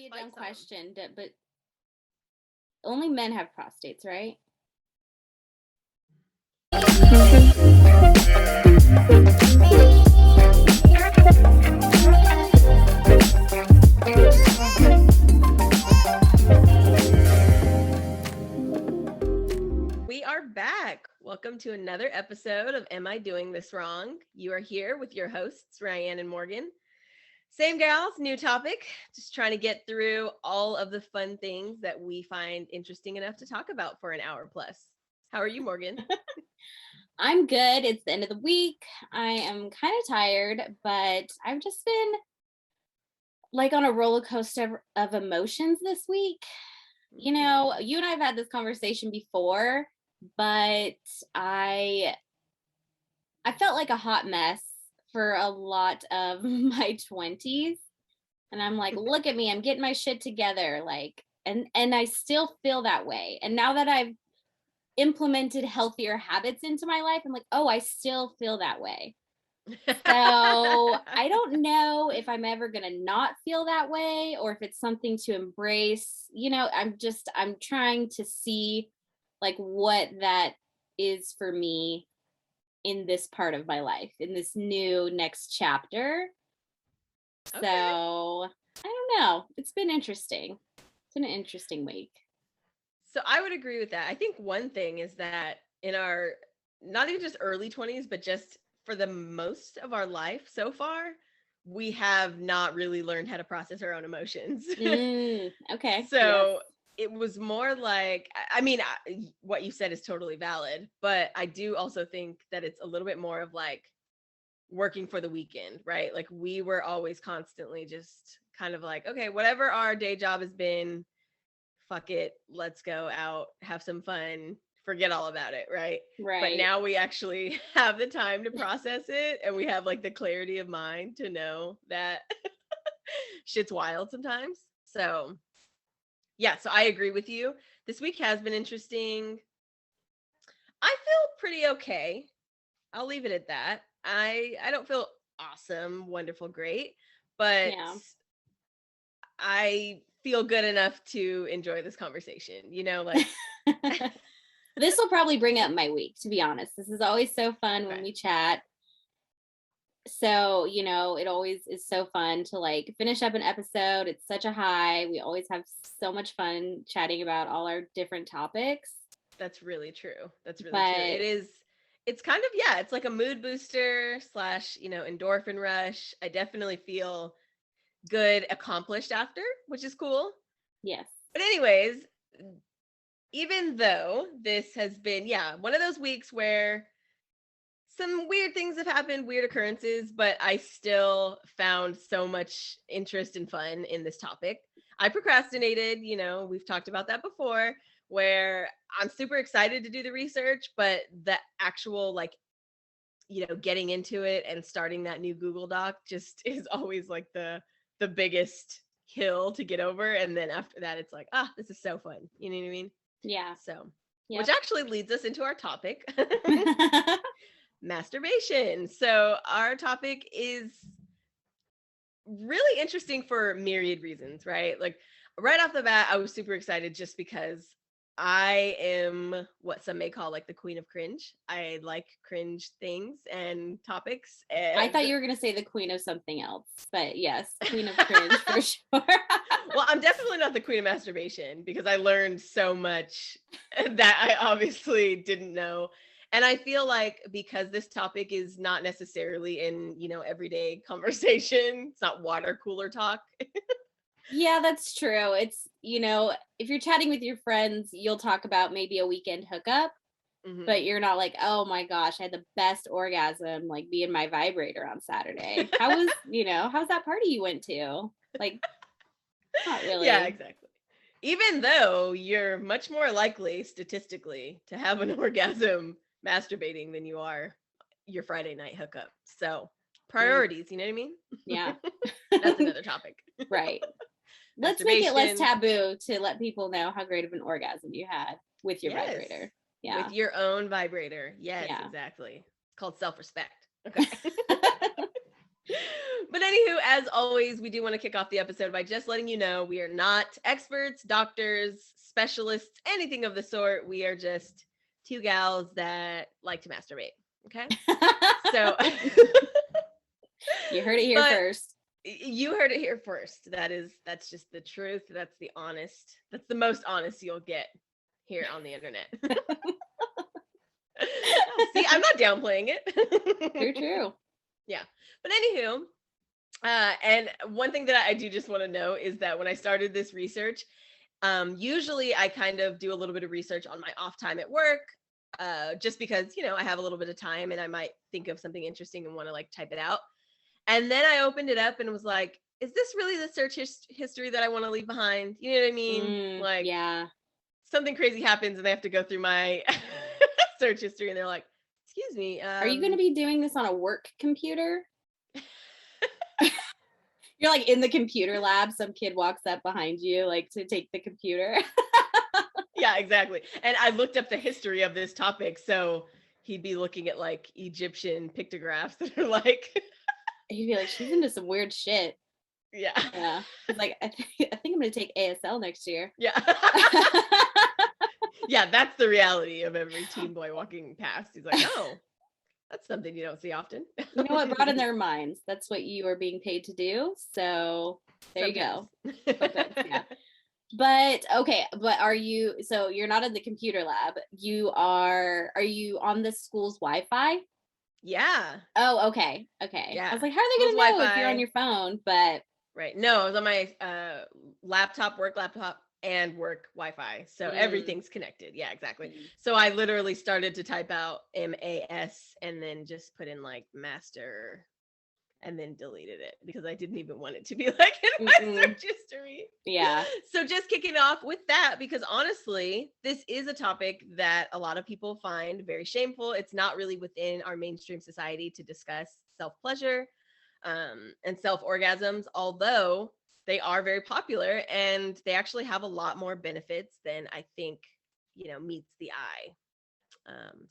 be a dumb question, but only men have prostates, right? We are back. Welcome to another episode of Am I Doing This Wrong? You are here with your hosts, Ryann and Morgan. Same gals, new topic. Just trying to get through all of the fun things that we find interesting enough to talk about for an hour plus. How are you, Morgan? I'm good. It's the end of the week. I am kind of tired, but I've just been like on a roller coaster of emotions this week. You know, you and I have had this conversation before, but I felt like a hot mess for a lot of my 20s. And I'm like, look at me, I'm getting my shit together. Like, and I still feel that way. And now that I've implemented healthier habits into my life, I'm like, oh, I still feel that way. So I don't know if I'm ever going to not feel that way or if it's something to embrace. You know, I'm trying to see like what that is for me in this part of my life, in this new next chapter. Okay. So I don't know. It's been interesting. It's been an interesting week. So I would agree with that. I think one thing is that in our, not even just early 20s, but just for the most of our life so far, we have not really learned how to process our own emotions. Okay. So yes. It was more like, I mean, what you said is totally valid, but I do also think that it's a little bit more of like working for the weekend, right? Like we were always constantly just kind of like, okay, whatever our day job has been, fuck it, let's go out, have some fun, forget all about it, right? But now we actually have the time to process it, and we have like the clarity of mind to know that shit's wild sometimes. So yeah, so I agree with you. This week has been interesting. I feel pretty okay. I'll leave it at that. I don't feel awesome, wonderful, great, but I feel good enough to enjoy this conversation, you know, like this will probably bring up my week, to be honest. This is always so fun when we chat. So, you know, it always is so fun to like finish up an episode. It's such a high. We always have so much fun chatting about all our different topics. That's really true. That's really true. It is. It's kind of, yeah, it's like a mood booster / you know, endorphin rush. I definitely feel good, accomplished after, which is cool. Yes. But anyways, even though this has been, one of those weeks where some weird things have happened, weird occurrences, but I still found so much interest and fun in this topic. I procrastinated, you know, we've talked about that before, where I'm super excited to do the research, but the actual, like, you know, getting into it and starting that new Google Doc just is always like the biggest hill to get over. And then after that, it's like, this is so fun. You know what I mean? Yeah. So, which actually leads us into our topic. Masturbation. So our topic is really interesting for myriad reasons, right? Like right off the bat, I was super excited just because I am what some may call like the queen of cringe. I like cringe things and topics. And I thought you were going to say the queen of something else, but yes, queen of cringe for sure. Well, I'm definitely not the queen of masturbation because I learned so much that I obviously didn't know. And I feel like because this topic is not necessarily in, you know, everyday conversation, it's not water cooler talk. Yeah, that's true. It's, you know, if you're chatting with your friends, you'll talk about maybe a weekend hookup, but you're not like, oh my gosh, I had the best orgasm, like being my vibrator on Saturday. How's that party you went to? Like, not really. Yeah, exactly. Even though you're much more likely statistically to have an orgasm masturbating than you are your Friday night hookup. So priorities, you know what I mean? Yeah. That's another topic. Right. Let's make it less taboo to let people know how great of an orgasm you had with your vibrator. Yeah. With your own vibrator. Yes, exactly. It's called self-respect. Okay. But anywho, as always, we do want to kick off the episode by just letting you know we are not experts, doctors, specialists, anything of the sort. We are just two gals that like to masturbate. Okay. So, You heard it here but first. you heard it here first. That's just the truth. That's the most honest you'll get here on the internet. See, I'm not downplaying it. True. Yeah. But anywho, and one thing that I do just want to know is that when I started this research, usually I kind of do a little bit of research on my off time at work, just because, I have a little bit of time and I might think of something interesting and want to like type it out. And then I opened it up and was like, is this really the search history that I want to leave behind? You know what I mean? Like, yeah. Something crazy happens and they have to go through my search history and they're like, excuse me. Are you going to be doing this on a work computer? You're like in the computer lab. Some kid walks up behind you, like to take the computer. Yeah, exactly. And I looked up the history of this topic. So he'd be looking at like Egyptian pictographs that are like. He'd be like, she's into some weird shit. Yeah. Yeah. He's like, I think I'm going to take ASL next year. Yeah. Yeah, that's the reality of every teen boy walking past. He's like, oh, that's something you don't see often. You know what brought in their minds? That's what you are being paid to do. So there Sometimes. You go. Sometimes, yeah. But okay, but so you're not in the computer lab. Are you on the school's Wi-Fi? Yeah. Oh, okay. Yeah. I was like, how are they going to know Wi-Fi. if you're on your phone? But right. No, I was on my work laptop and work Wi-Fi. So everything's connected. Yeah, exactly. So I literally started to type out MAS and then just put in like master and then deleted it because I didn't even want it to be like in my search history. Yeah. So just kicking off with that, because honestly, this is a topic that a lot of people find very shameful. It's not really within our mainstream society to discuss self-pleasure and self-orgasms, although they are very popular and they actually have a lot more benefits than I think, meets the eye.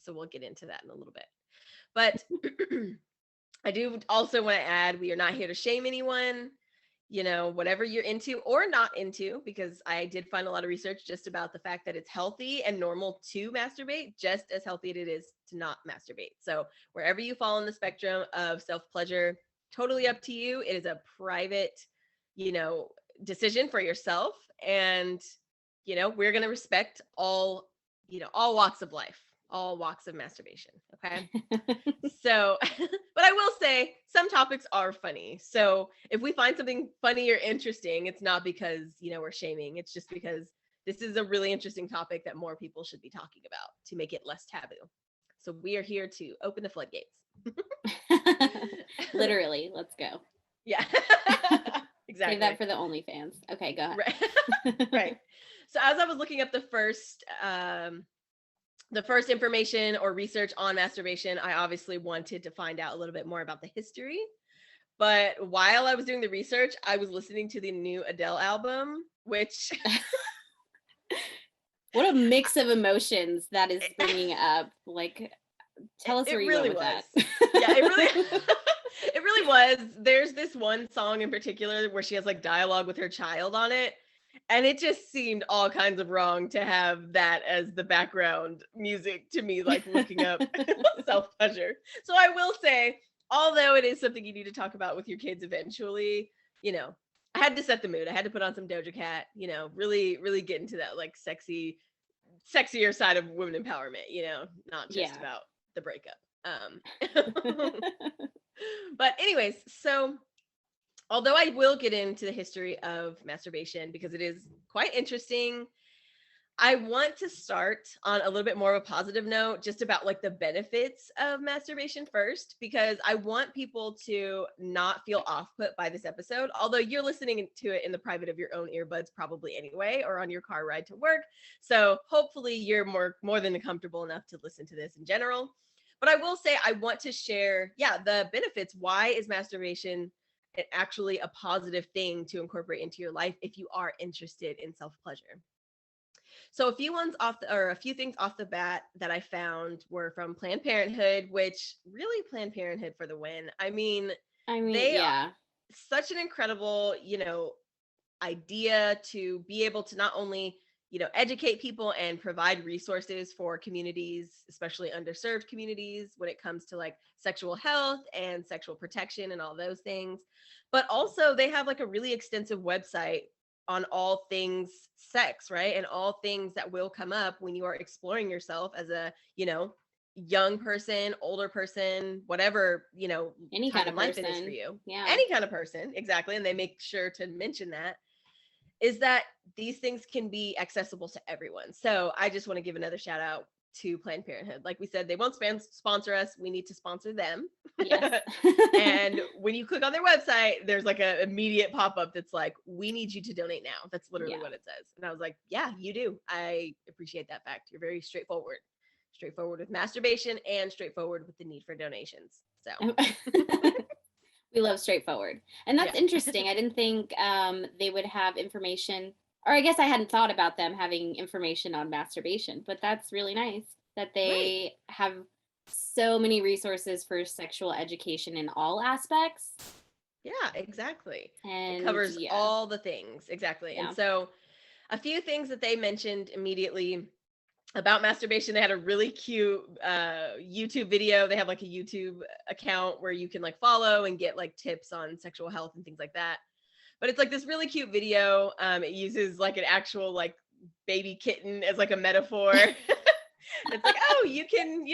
So we'll get into that in a little bit. But I do also want to add, we are not here to shame anyone, whatever you're into or not into, because I did find a lot of research just about the fact that it's healthy and normal to masturbate, just as healthy as it is to not masturbate. So wherever you fall on the spectrum of self-pleasure, totally up to you. It is a private, decision for yourself. And, we're going to respect all walks of life, all walks of masturbation. Okay. So, but I will say some topics are funny. So if we find something funny or interesting, it's not because, we're shaming. It's just because this is a really interesting topic that more people should be talking about to make it less taboo. So we are here to open the floodgates. Literally, let's go. Yeah. Exactly. Save that for the OnlyFans. Okay, go ahead. Right. Right. So as I was looking up the first information or research on masturbation, I obviously wanted to find out a little bit more about the history. But while I was doing the research, I was listening to the new Adele album, which what a mix of emotions that is bringing up. Like, tell us where you really went with that. Yeah, it really was. There's this one song in particular where she has like dialogue with her child on it. And it just seemed all kinds of wrong to have that as the background music to me, like looking up self-pleasure. So I will say, although it is something you need to talk about with your kids eventually, I had to set the mood. I had to put on some Doja Cat, really, really get into that like sexier side of women empowerment, not just about the breakup. But anyways, so although I will get into the history of masturbation because it is quite interesting, I want to start on a little bit more of a positive note, just about like the benefits of masturbation first, because I want people to not feel off-put by this episode, although you're listening to it in the private of your own earbuds probably anyway, or on your car ride to work. So hopefully you're more than comfortable enough to listen to this in general. But I will say I want to share, the benefits. Why is masturbation actually a positive thing to incorporate into your life if you are interested in self-pleasure? So a few things off the bat that I found were from Planned Parenthood, which really Planned Parenthood for the win. I mean, I mean, They are yeah. such an incredible, idea to be able to not only, educate people and provide resources for communities, especially underserved communities, when it comes to like sexual health and sexual protection and all those things, but also they have like a really extensive website on all things sex, right? And all things that will come up when you are exploring yourself as a, young person, older person, whatever, Any time kind in of life it is for person. you. Yeah. Any kind of person, exactly. And they make sure to mention that, is that these things can be accessible to everyone. So I just want to give another shout out to Planned Parenthood. Like we said, they won't sponsor us. We need to sponsor them. Yes. And when you click on their website, there's like an immediate pop-up that's like, we need you to donate now. That's literally Yeah. what it says. And I was like, yeah, you do. I appreciate that fact. You're very straightforward with masturbation and straightforward with the need for donations. So We love straightforward. And that's yeah. interesting. I didn't think they would have information, or I guess I hadn't thought about them having information on masturbation, but that's really nice that Right. they have so many resources for sexual education in all aspects. Yeah, exactly. It And covers yeah, all the things. Exactly. And yeah. so a few things that they mentioned immediately about masturbation. They had a really cute YouTube video. They have like a YouTube account where you can like follow and get like tips on sexual health and things like that. But it's like this really cute video. It uses like an actual like baby kitten as like a metaphor. It's like, oh, you can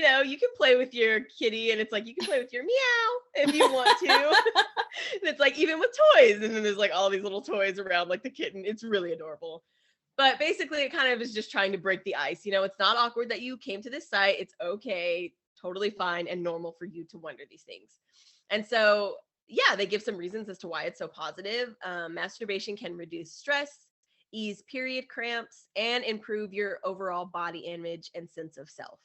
play with your kitty, and it's like you can play with your meow if you want to. And it's like even with toys, and then there's like all these little toys around like the kitten. It's really adorable. But basically, it kind of is just trying to break the ice. It's not awkward that you came to this site. It's okay, totally fine and normal for you to wonder these things. And so, yeah, they give some reasons as to why it's so positive. Masturbation can reduce stress, ease period cramps, and improve your overall body image and sense of self.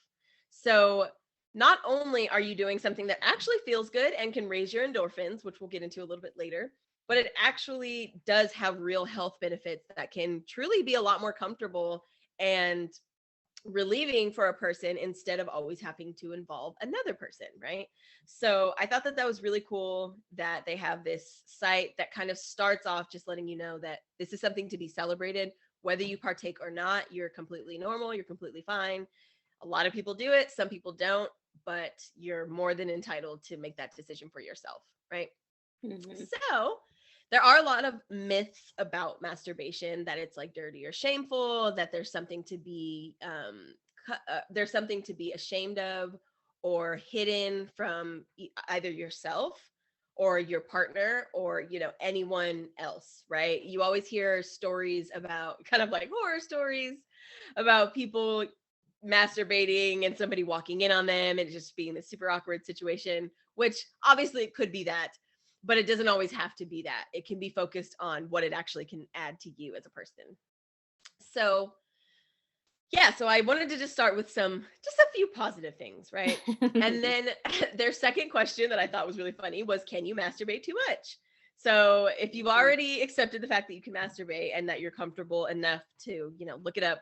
So, not only are you doing something that actually feels good and can raise your endorphins, which we'll get into a little bit later, but it actually does have real health benefits that can truly be a lot more comfortable and relieving for a person instead of always having to involve another person, right? So I thought that that was really cool that they have this site that kind of starts off just letting you know that this is something to be celebrated. Whether you partake or not, you're completely normal, you're completely fine. A lot of people do it, some people don't, but you're more than entitled to make that decision for yourself, right? Hmm. So there are a lot of myths about masturbation, that it's like dirty or shameful, that there's something to be ashamed of or hidden from either yourself or your partner or anyone else, right? You always hear stories about kind of like horror stories about people masturbating and somebody walking in on them and just being this super awkward situation, which obviously it could be that, but it doesn't always have to be that. It can be focused on what it actually can add to you as a person. So, yeah, so I wanted to just start with just a few positive things, right? And then their second question that I thought was really funny was, can you masturbate too much? So if you've already accepted the fact that you can masturbate and that you're comfortable enough to, look it up,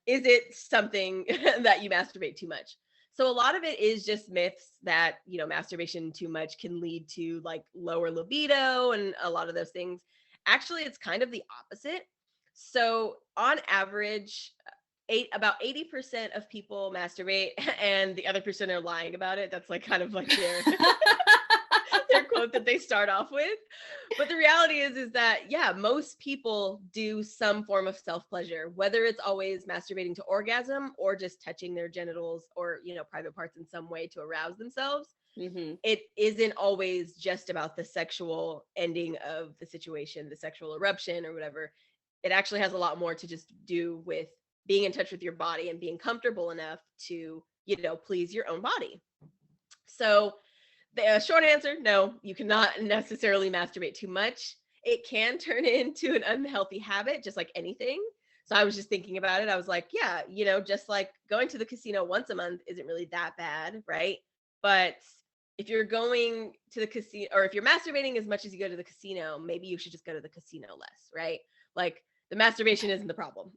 is it something that you masturbate too much? So a lot of it is just myths that, masturbation too much can lead to like lower libido and a lot of those things. Actually, it's kind of the opposite. So on average, about 80% of people masturbate and the other percent are lying about it. That's like kind of like their quote that they start off with. But the reality is that, yeah, most people do some form of self-pleasure, whether it's always masturbating to orgasm or just touching their genitals or, private parts in some way to arouse themselves. Hmm. It isn't always just about the sexual ending of the situation, the sexual eruption or whatever. It actually has a lot more to just do with being in touch with your body and being comfortable enough to, please your own body. So the short answer, no, you cannot necessarily masturbate too much. It can turn into an unhealthy habit, just like anything. So I was just thinking about it. I was like, yeah, just like going to the casino once a month isn't really that bad, right? But if you're going to the casino, or if you're masturbating as much as you go to the casino, maybe you should just go to the casino less, right? Like the masturbation isn't the problem.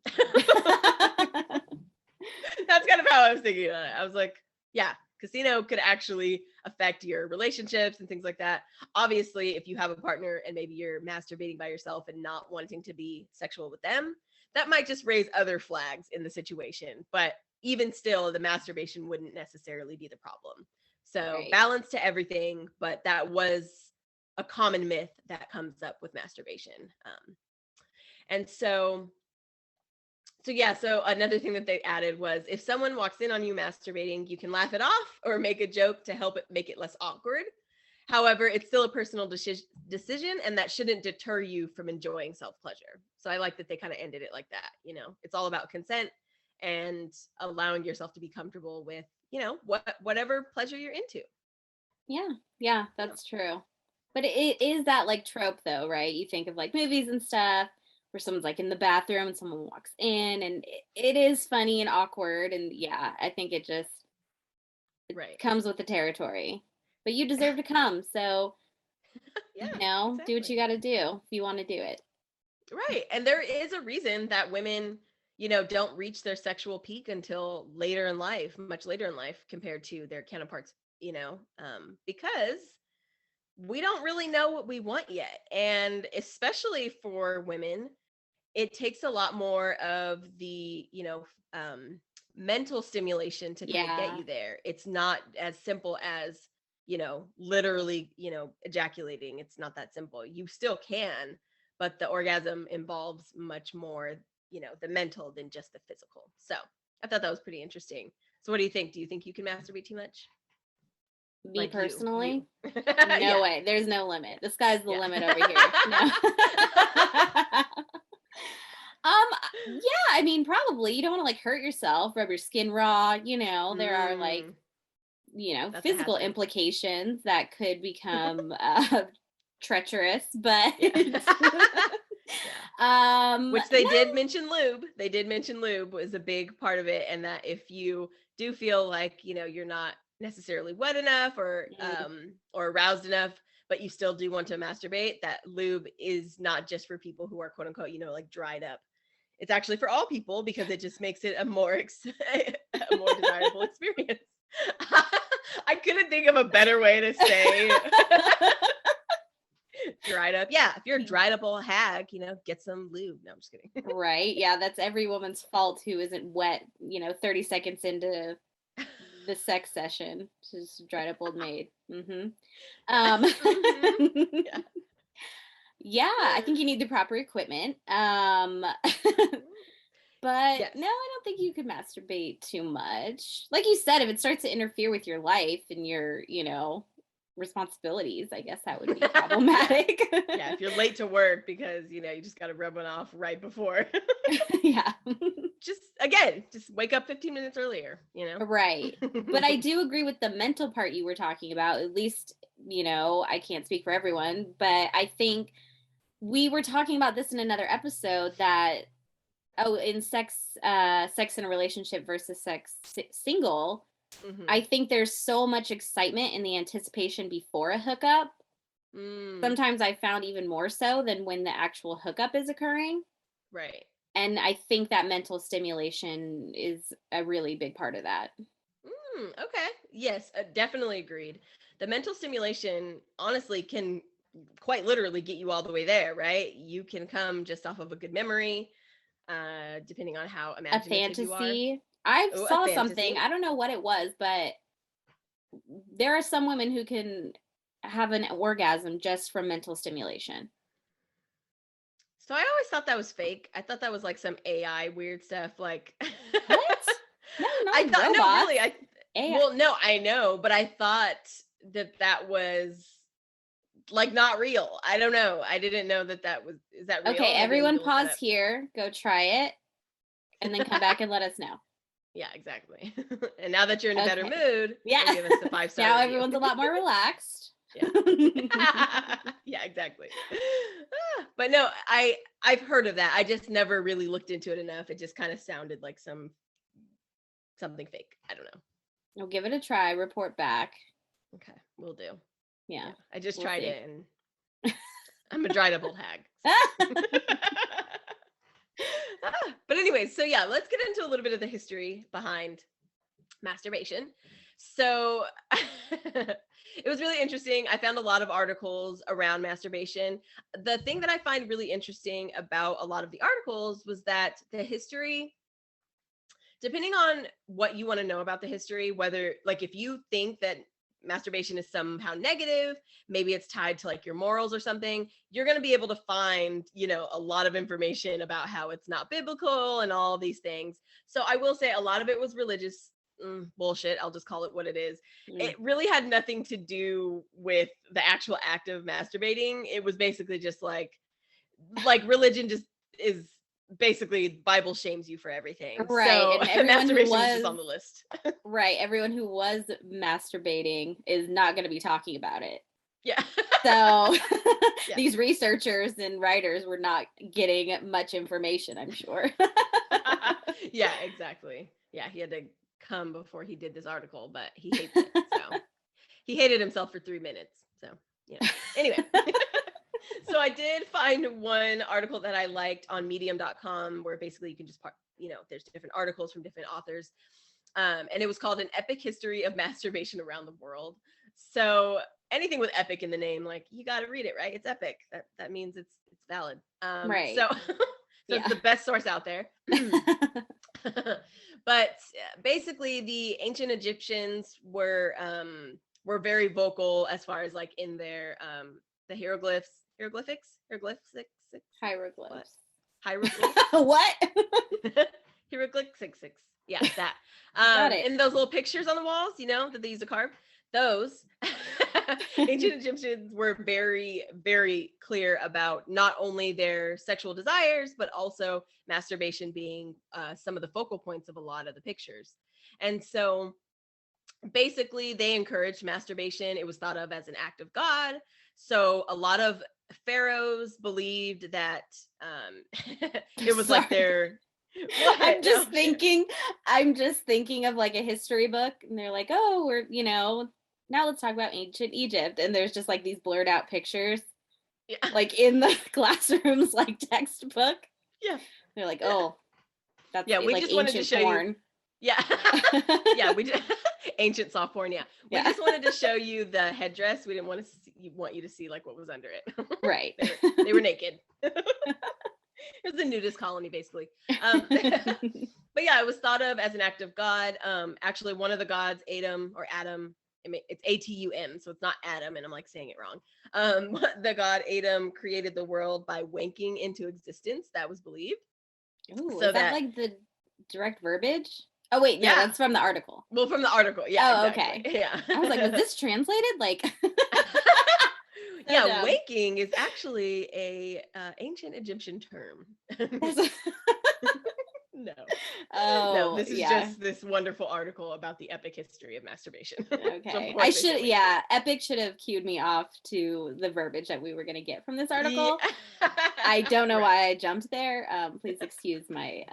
That's kind of how I was thinking about it. I was like, yeah, casino could actually affect your relationships and things like that. Obviously, if you have a partner and maybe you're masturbating by yourself and not wanting to be sexual with them, that might just raise other flags in the situation. But even still, the masturbation wouldn't necessarily be the problem. So Right. balance to everything, but that was a common myth that comes up with masturbation. And so yeah, so another thing that they added was if someone walks in on you masturbating, you can laugh it off or make a joke to help it make it less awkward. However, it's still a personal decision, and that shouldn't deter you from enjoying self-pleasure. So I like that they kind of ended it like that. You know, it's all about consent and allowing yourself to be comfortable with, you know, whatever pleasure you're into. Yeah, that's true. But it is that like trope though, right? You think of like movies and stuff where someone's like in the bathroom and someone walks in and it is funny and awkward. And yeah, I think it just Right. comes with the territory. But you deserve to come. So, Yeah, do what exactly. you got to do if you want to do it. Right. And there is a reason that women, you know, don't reach their sexual peak until later in life, much later in life compared to their counterparts, you know, because we don't really know what we want yet. And especially for women, it takes a lot more of the, you know, mental stimulation to kind of get Yeah. you there. It's not as simple as, you know, literally, you know, ejaculating. It's not that simple. You still can, but the orgasm involves much more, you know, the mental than just the physical. So I thought that was pretty interesting. So what do you think? Do you think you can masturbate too much? Me Like you. personally, no Yeah. way. There's no limit. The sky's the Yeah. limit over here. No. Um, yeah, I mean, probably. You don't want to like hurt yourself, rub your skin raw. There are like, Mm, that's a physical hazard. implications that could become treacherous, but Yeah. Yeah. Which they no, did mention lube. They did mention lube was a big part of it. And that if you do feel like, you know, you're not necessarily wet enough mm, or aroused enough, but you still do want to masturbate, that lube is not just for people who are quote unquote, you know, like dried up. It's actually for all people because it just makes it a more a more desirable experience. I couldn't think of a better way to say dried up. Yeah, if you're a dried up old hag, you know, get some lube. No, I'm just kidding. right. Yeah, that's every woman's fault who isn't wet, 30 seconds into the sex session. She's a dried up old maid. Um, Mm-hmm. Yeah. yeah, I think you need the proper equipment. But Yes. no, I don't think you could masturbate too much. Like you said, if it starts to interfere with your life and your, responsibilities, I guess that would be Yeah. problematic. Yeah. If you're late to work because, you know, you just got to rub one off right before. Yeah. Just wake up 15 minutes earlier, you know? Right. But I do agree with the mental part you were talking about. At least, I can't speak for everyone, but I think we were talking about this in another episode that in sex in a relationship versus single, Mm-hmm. I think there's so much excitement in the anticipation before a hookup. Mm, Sometimes I found even more so than when the actual hookup is occurring. right. And I think that mental stimulation is a really big part of that. Okay. Yes, definitely agreed. The mental stimulation honestly can quite literally get you all the way there, right? You can come just off of a good memory, depending on how A imaginative you are. fantasy. I Oh, a saw fantasy. something, I don't know what it was, but there are some women who can have an orgasm just from mental stimulation. So I always thought that was fake. I thought that was like some AI weird stuff. Like, What? No, not I like thought, no, really, robots. AI. well, no, I know, but I thought that was like not real. I don't know. I didn't know is that Okay, real? Maybe I need everyone to look that pause up. here, go try it, and then come back and let us know. Yeah, exactly. And now that you're in a better Okay. mood, Yeah. you'll give us a 5-star Now review. everyone's a lot more relaxed. Yeah. Yeah, exactly. But no, I've heard of that. I just never really looked into it enough. It just kind of sounded like something fake. I don't know. We'll give it a try, report back. Okay, we'll do. Yeah. Yeah, I just We'll tried see. it and I'm a dried up old hag. So. But anyways, so yeah, let's get into a little bit of the history behind masturbation. So it was really interesting. I found a lot of articles around masturbation. The thing that I find really interesting about a lot of the articles was that the history, depending on what you want to know about the history, whether like if you think that masturbation is somehow negative, maybe it's tied to like your morals or something, you're going to be able to find, a lot of information about how it's not biblical and all these things. So I will say a lot of it was religious bullshit. I'll just call it what it is. It really had nothing to do with the actual act of masturbating. It was basically just like religion just is basically Bible shames you for everything. Right. So And everyone masturbation was just on the list. Right. Everyone who was masturbating is not going to be talking about it. Yeah. So Yeah. these researchers and writers were not getting much information, I'm sure. Yeah, exactly. Yeah, he had to come before he did this article, but he hates it. So he hated himself for 3 minutes. So, anyway. So I did find one article that I liked on medium.com where basically you can just, there's different articles from different authors. And it was called An Epic History of Masturbation Around the World. So anything with epic in the name, like you got to read it, right? It's epic. That means it's valid. Right. So it's the best source out there. But basically the ancient Egyptians were very vocal as far as like in their the hieroglyphs. What? Hieroglyphics. Yeah, that. Got it. In those little pictures on the walls, that they used to carve. Those ancient Egyptians were very, very clear about not only their sexual desires, but also masturbation being some of the focal points of a lot of the pictures. And so basically they encouraged masturbation. It was thought of as an act of God. So a lot of pharaohs believed that it was like their I'm just thinking of like a history book and they're like, oh, we're, now let's talk about ancient Egypt. And there's just like these blurred out pictures, like in the classroom's like textbook. Yeah. They're like, oh, that's we like just wanted to show porn. You. Yeah. Yeah, we just ancient soft porn. Yeah. We just wanted to show you the headdress. We didn't want you to see like what was under it. Right. They were naked. It was a nudist colony, basically. But yeah, it was thought of as an act of God. Actually, one of the gods, Adam, it's Atum, so it's not Adam, and I'm like saying it wrong. The god Adam created the world by wanking into existence. That was believed. Ooh, so is that like the direct verbiage? Oh wait, no, that's from the article. Well, from the article, yeah. Oh, exactly. Okay. Yeah. I was like, was this translated? Like. Yeah, waking is actually a ancient Egyptian term. No. Oh, no, this is just this wonderful article about the epic history of masturbation. Okay. Epic should have cued me off to the verbiage that we were going to get from this article. Yeah. I don't know why I jumped there. Please excuse my,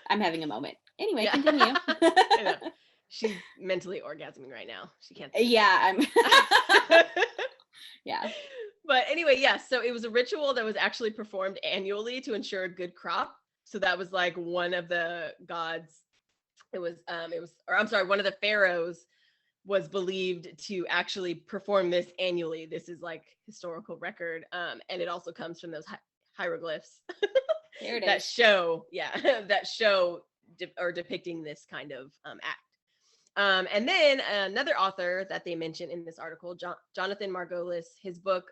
I'm having a moment. Anyway, continue. I know. She's mentally orgasming right now. She can't. Yeah, Yeah. But anyway, yes. So it was a ritual that was actually performed annually to ensure a good crop. So that was like one of the gods. One of the pharaohs was believed to actually perform this annually. This is like historical record. And it also comes from those hieroglyphs there it that show depicting this kind of act. And then another author that they mentioned in this article, Jonathan Margolis, his book,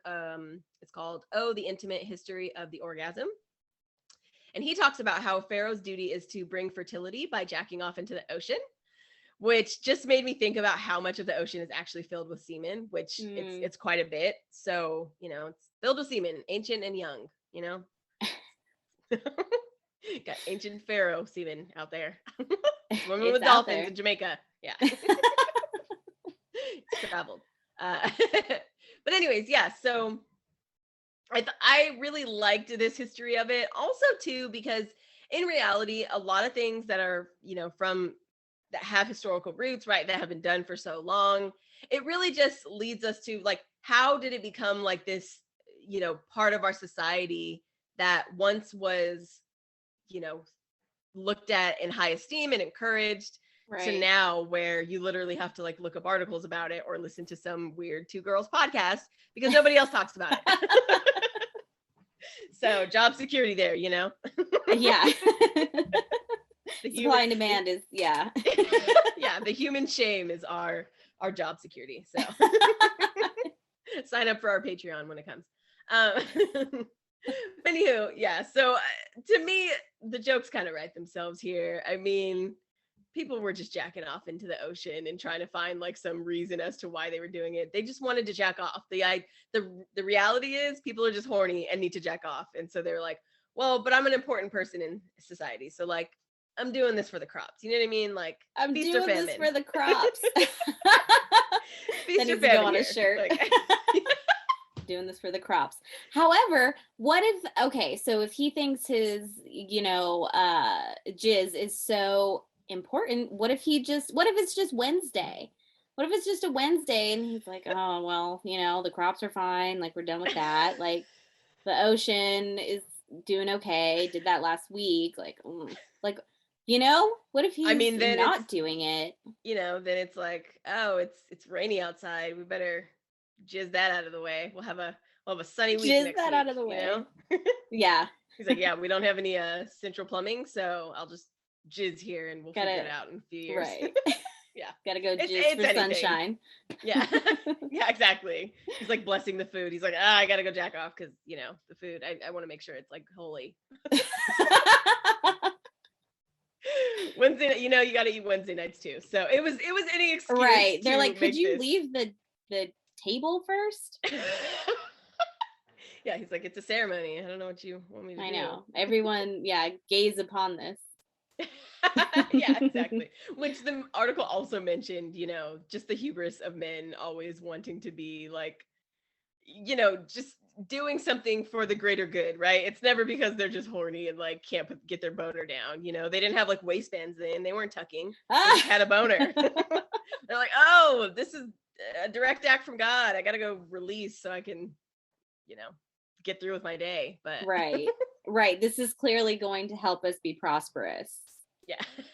it's called, The Intimate History of the Orgasm. And he talks about how Pharaoh's duty is to bring fertility by jacking off into the ocean, which just made me think about how much of the ocean is actually filled with semen, which it's quite a bit. So, it's filled with semen, ancient and young, Got ancient pharaoh semen out there. Swimming with dolphins in Jamaica. Yeah. Traveled. But anyways, yeah. So I really liked this history of it. Also, too, because in reality, a lot of things that are, that have historical roots, right, that have been done for so long, it really just leads us to like, how did it become like this, part of our society that once was, looked at in high esteem and encouraged to now where you literally have to like look up articles about it or listen to some weird two girls podcast because nobody else talks about it. So job security there, you know? Yeah. The Supply and demand is, yeah. Yeah, the human shame is our job security. So sign up for our Patreon when it comes. Anywho, yeah. So to me, the jokes kind of write themselves here. I mean, people were just jacking off into the ocean and trying to find like some reason as to why they were doing it. They just wanted to jack off. The reality is people are just horny and need to jack off. And so they're like, well, but I'm an important person in society. So like, I'm doing this for the crops. You know what I mean? Like, I'm feast doing or famine. this for the crops. Feast that or needs to go on famine a shirt. Like, doing this for the crops. However, what if, okay, so if he thinks his, jizz is so important, what if it's just Wednesday? What if it's just a Wednesday and he's like, oh, well, the crops are fine. Like, we're done with that. Like, the ocean is doing okay. Did that last week. Like, what if he's not doing it? Then it's like, oh, it's rainy outside. We better jizz that out of the way. We'll have a sunny week Jizz next that week, out of the way. know? Yeah. He's like, yeah, we don't have any central plumbing, so I'll just jizz here and we'll figure it out in a few years. Right. Yeah. Gotta go jizz for anything. Sunshine. Yeah. Yeah, exactly. He's like blessing the food. He's like, I gotta go jack off because the food. I want to make sure it's like holy. Wednesday, you gotta eat Wednesday nights too. So it was any excuse. Right. They're like, could you leave the table first? Yeah, he's like, it's a ceremony. I don't know what you want me to do. I know. Everyone, gaze upon this. Yeah, exactly. Which the article also mentioned, just the hubris of men always wanting to be like, just doing something for the greater good, right? It's never because they're just horny and like can't get their boner down. They didn't have like waistbands then. They weren't tucking. They just had a boner. They're like, oh, this is a direct act from God. I gotta go release so I can, get through with my day. But right. This is clearly going to help us be prosperous.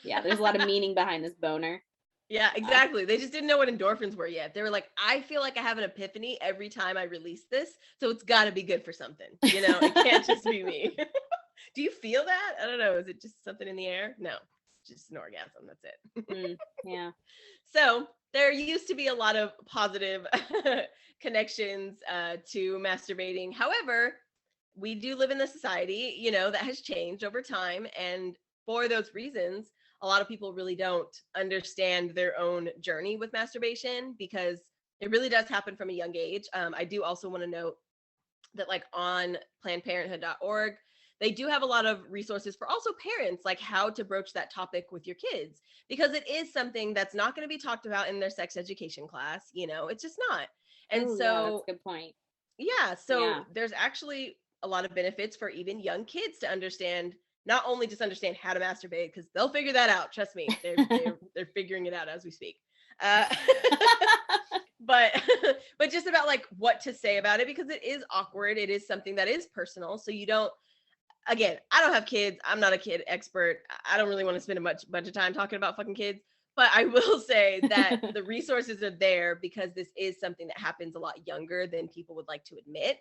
Yeah. There's a lot of meaning behind this boner. Yeah, exactly. They just didn't know what endorphins were yet. They were like, I feel like I have an epiphany every time I release this, so it's got to be good for something. It can't just be me. Do you feel that? I don't know. Is it just something in the air? No, it's just an orgasm. That's it. Yeah. So there used to be a lot of positive connections to masturbating. However, we do live in a society, that has changed over time. And for those reasons, a lot of people really don't understand their own journey with masturbation because it really does happen from a young age. I do also want to note that like on PlannedParenthood.org, they do have a lot of resources for also parents, like how to broach that topic with your kids, because it is something that's not going to be talked about in their sex education class. It's just not. And so that's a good point. Yeah. So there's actually a lot of benefits for even young kids to understand, not only just understand how to masturbate, because they'll figure that out. Trust me, they're figuring it out as we speak. But just about like what to say about it, because it is awkward. It is something that is personal. So you don't, again, I don't have kids. I'm not a kid expert. I don't really want to spend a bunch of time talking about fucking kids. But I will say that the resources are there because this is something that happens a lot younger than people would like to admit.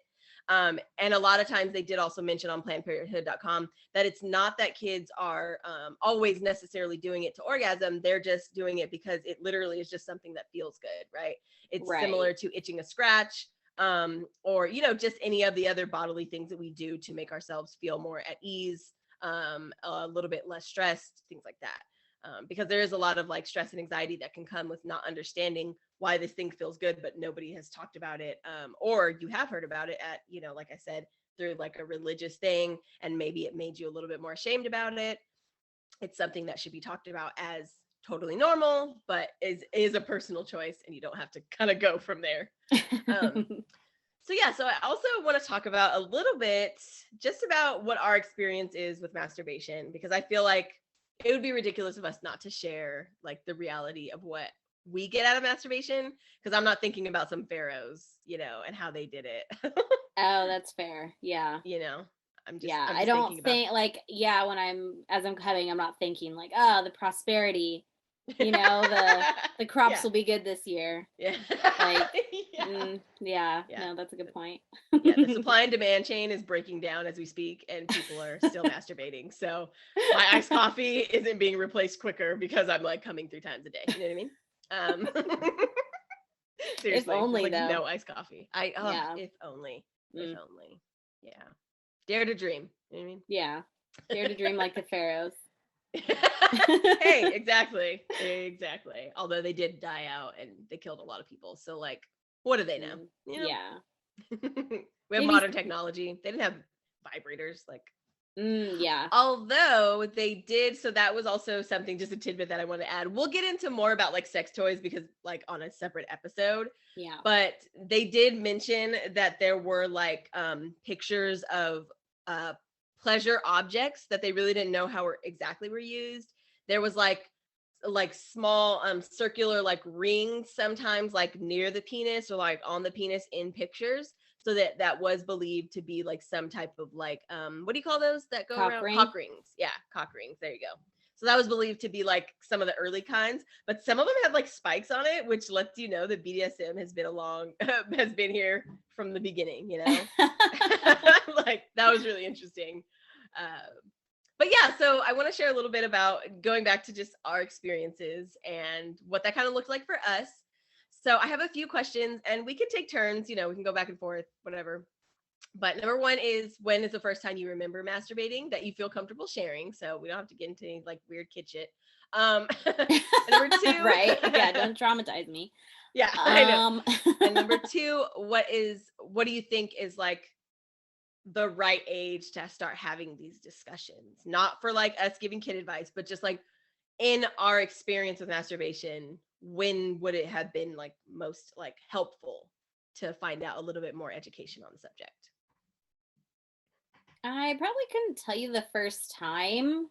And a lot of times they did also mention on PlannedParenthood.com that it's not that kids are always necessarily doing it to orgasm. They're just doing it because it literally is just something that feels good, right? It's similar to itching a scratch, or, just any of the other bodily things that we do to make ourselves feel more at ease, a little bit less stressed, things like that. Because there is a lot of like stress and anxiety that can come with not understanding why this thing feels good, but nobody has talked about it. Or you have heard about it at, like I said, through like a religious thing, and maybe it made you a little bit more ashamed about it. It's something that should be talked about as totally normal, but is a personal choice, and you don't have to kind of go from there. So I also want to talk about a little bit just about what our experience is with masturbation, because I feel like it would be ridiculous of us not to share like the reality of what we get out of masturbation, because I'm not thinking about some pharaohs, and how they did it. Oh, that's fair. Yeah. I'm just I don't think like, when as I'm coming, I'm not thinking like, oh, the prosperity You know, the crops Yeah. will be good this year. Yeah. Like, Yeah. yeah, Yeah. no, that's a good point. Yeah, the supply and demand chain is breaking down as we speak, and people are still masturbating. So my iced coffee isn't being replaced quicker because I'm like coming 3 times a day. You know what I mean? If Seriously, there's only like though. no iced coffee. Yeah. If only, if Mm, only. Yeah, dare to dream. You know what I mean? yeah. Dare to dream like the pharaohs. Hey, exactly. Although they did die out and they killed a lot of people, so like, what do they know? You know, Yeah. we have Maybe. modern technology. They didn't have vibrators, like. Yeah. Although they did, so that was also something, just a tidbit that I want to add. We'll get into more about like sex toys because like on a separate episode. Yeah. But they did mention that there were like pictures of pleasure objects that they really didn't know how exactly were used. There was like small circular like rings sometimes like near the penis or like on the penis in pictures, so that was believed to be like some type of like what do you call those that go Cock around? ring. Cock rings. Yeah, cock rings, there you go. So that was believed to be like some of the early kinds, but some of them had like spikes on it, which lets you know that BDSM has been here from the beginning, you know. Like that was really interesting. But yeah, so I want to share a little bit about going back to just our experiences and what that kind of looked like for us. So I have a few questions and we can take turns, you know, we can go back and forth, whatever. But number one is, when is the first time you remember masturbating that you feel comfortable sharing? So we don't have to get into any like weird kid shit. Number two, Right. Yeah, don't traumatize me. Yeah, I know. And number two, what do you think is like the right age to start having these discussions? Not for like us giving kid advice, but just like in our experience with masturbation, when would it have been like most like helpful to find out a little bit more education on the subject? I probably couldn't tell you the first time,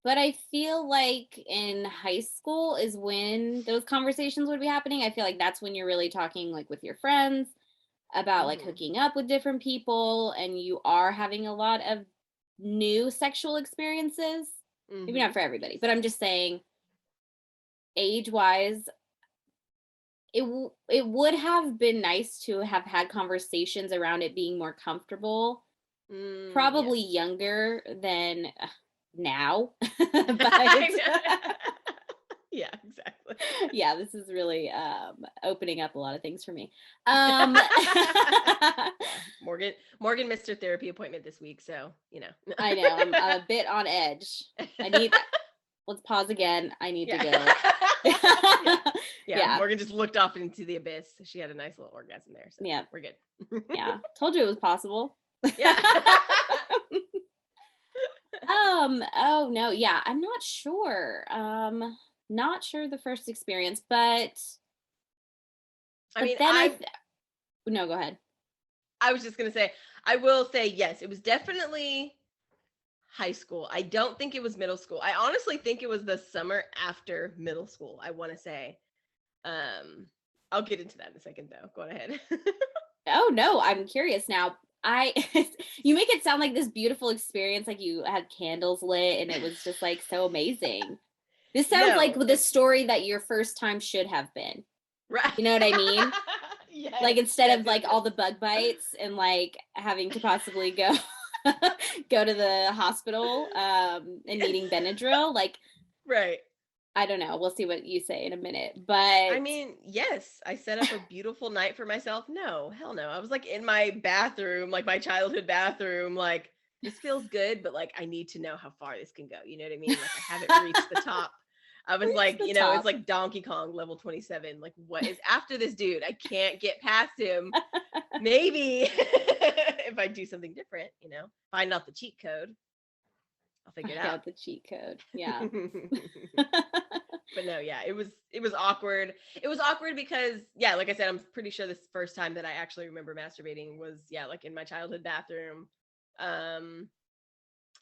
but I feel like in high school is when those conversations would be happening. I feel like that's when you're really talking like with your friends about like Mm-hmm. hooking up with different people, and you are having a lot of new sexual experiences. Maybe Mm-hmm. not for everybody, Yes. but I'm just saying age wise, it would have been nice to have had conversations around it being more comfortable, Yes. probably younger than now. I But know. Yeah, exactly. yeah, this is really opening up a lot of things for me. um Yeah, Morgan missed her therapy appointment this week, so you know. I know I'm a bit on edge. I need Let's pause again. I need to Yeah. go. Yeah. Yeah, Yeah. Morgan just looked off into the abyss. She had a nice little orgasm there, so Yeah. we're good. Yeah. Told you it was possible. Yeah. Oh no, yeah, I'm not sure. Not sure the first experience, but I mean, then no, go ahead. I was just gonna say, I will say yes, it was definitely high school. I don't think it was middle school. I honestly think it was the summer after middle school, I want to say. I'll get into that in a second though. Go on ahead. Oh no, I'm curious now. I You make it sound like this beautiful experience, like you had candles lit and it was just like so amazing. This sounds like No, the story that your first time should have been. right. You know what I mean? Yes, Like instead yes, of yes, like yes. all the bug bites and like having to possibly go go to the hospital and Yes. needing Benadryl, like Right. I don't know. We'll see what you say in a minute. I But mean, yes, I set up a beautiful night for myself. No, hell no. I was like in my bathroom, like my childhood bathroom, like this feels good, but like I need to know how far this can go. You know what I mean? Like I haven't reached the top. I was reach like, the it's top. like Donkey Kong level 27. Like, what is after this dude? I can't get past him. Maybe if I do something different, find out the cheat code, I'll figure it Find out. out the cheat code. Yeah. But no, yeah, it was awkward. It was awkward because, yeah, like I said, I'm pretty sure this first time that I actually remember masturbating was, yeah, like in my childhood bathroom. um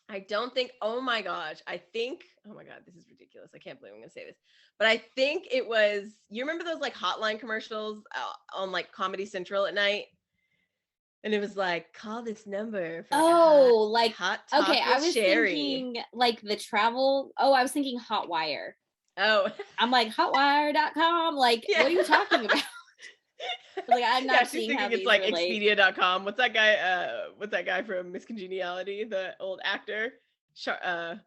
I don't think, oh my gosh, oh my God, this is ridiculous, I can't believe I'm gonna say this, but I think it was, you remember those like hotline commercials on like Comedy Central at night, and it was like, call this number for like a Oh, like hot okay, talk I with was Sherry. thinking like the travel. Oh, I was thinking hot wire. Oh. I'm like, hotwire.com. Like, Yeah. what are you talking about? Like, I'm Yeah, not she's seeing how thinking it's these like relate. Expedia.com. What's that guy? What's that guy from Miss Congeniality? The old actor, the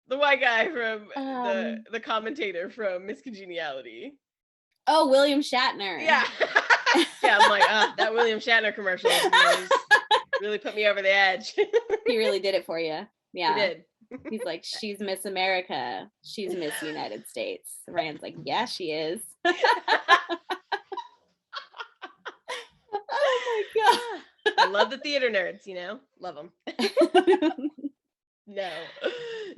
white guy from the commentator from Miss Congeniality. Oh, William Shatner. Yeah, yeah. I'm like, that William Shatner commercial, just really put me over the edge. He really did it for you. Yeah. He did. He's like, she's Miss America. She's Miss United States. Ryan's like, yeah, she is. Oh my God. I love the theater nerds, love them.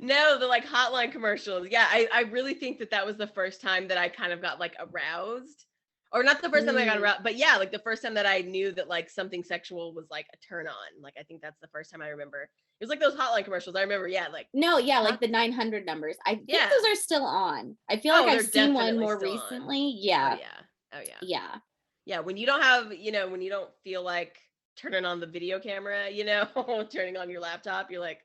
No, the like hotline commercials. Yeah, I really think that was the first time that I kind of got like aroused, or not the first time I got aroused, but yeah, like the first time that I knew that like something sexual was like a turn on. Like I think that's the first time I remember. It was like those hotline commercials. I remember, yeah, like no, yeah, like the 900 numbers. I think those are still on. I feel like I've seen one more recently. On. Yeah. Oh yeah. Yeah. Yeah, when you don't have, when you don't feel like turning on the video camera, turning on your laptop, you're like,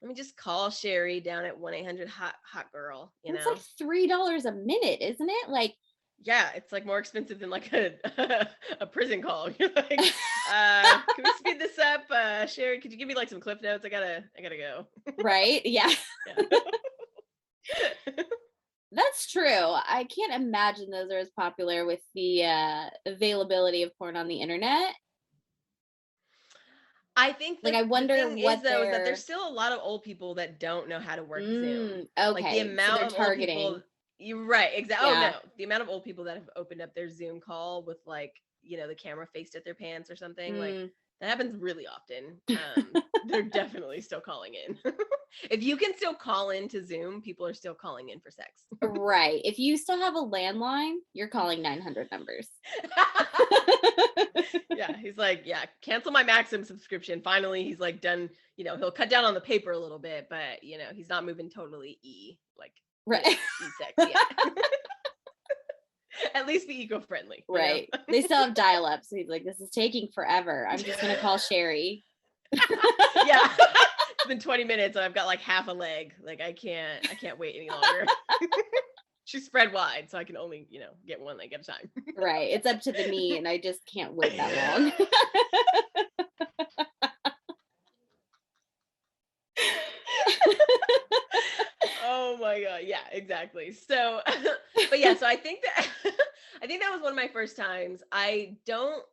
let me just call Sherry down at 1-800 hot girl, It's like $3 a minute, isn't it? Like, yeah, it's like more expensive than like a prison call. You're like, can we speed this up? Sherry, could you give me like some clip notes? I gotta go. Right? Yeah. That's true. I can't imagine those are as popular with the availability of porn on the internet. I think like I wonder the thing what is though is that there's still a lot of old people that don't know how to work Zoom. Okay, Like the amount so of old people. You're right, exactly. Yeah. Oh no, the amount of old people that have opened up their Zoom call with like the camera faced at their pants or something like that happens really often. They're definitely still calling in. If you can still call into Zoom, people are still calling in for sex. Right. If you still have a landline, you're calling 900 numbers. Yeah, he's like, yeah, cancel my Maxim subscription. Finally, he's like done, he'll cut down on the paper a little bit, but he's not moving totally right. E-sex yet. At least be eco-friendly. Right. They still have dial-up, so he's like, this is taking forever. I'm just gonna call Sherry. Yeah. It's been 20 minutes and I've got like half a leg. Like I can't wait any longer. She's spread wide, so I can only, get one leg at a time. Right. It's up to the knee and I just can't wait that long. Oh my God. Yeah, exactly. So, but yeah, so I think that was one of my first times. I don't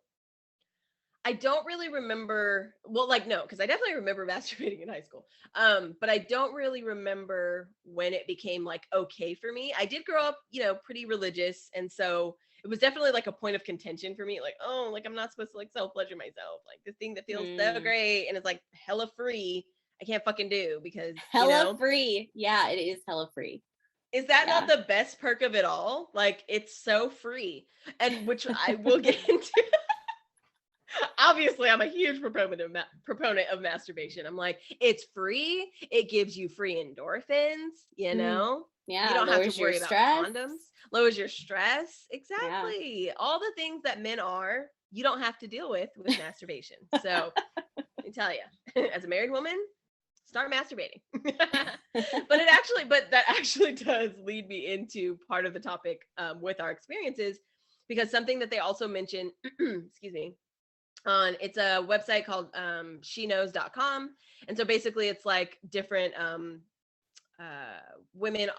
really remember, well, like, no, because I definitely remember masturbating in high school. But I don't really remember when it became like okay for me. I did grow up, pretty religious. And so it was definitely like a point of contention for me. Like, oh, like I'm not supposed to like self-pleasure myself. Like this thing that feels so great and it's like hella free. I can't fucking do because hella free. Yeah, it is hella free. Is that not the best perk of it all? Like it's so free. And which I will get into. Obviously, I'm a huge proponent of masturbation. I'm like, it's free. It gives you free endorphins, Yeah, you don't have to worry about condoms. Lowers your stress. Exactly. Yeah. All the things that men are, you don't have to deal with masturbation. So let me tell you, as a married woman, start masturbating. But that actually does lead me into part of the topic with our experiences, because something that they also mention, excuse me, it's a website called sheknows.com. And so basically it's like different women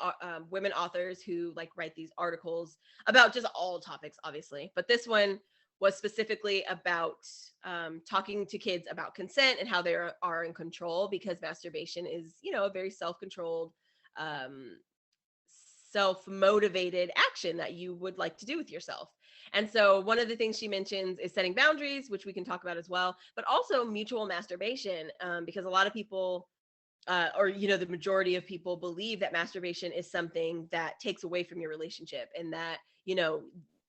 authors who like write these articles about just all topics, obviously. But this one was specifically about talking to kids about consent and how they are in control, because masturbation is, a very self-controlled, self-motivated action that you would like to do with yourself. And so one of the things she mentions is setting boundaries, which we can talk about as well, but also mutual masturbation, because a lot of people, the majority of people believe that masturbation is something that takes away from your relationship, and that,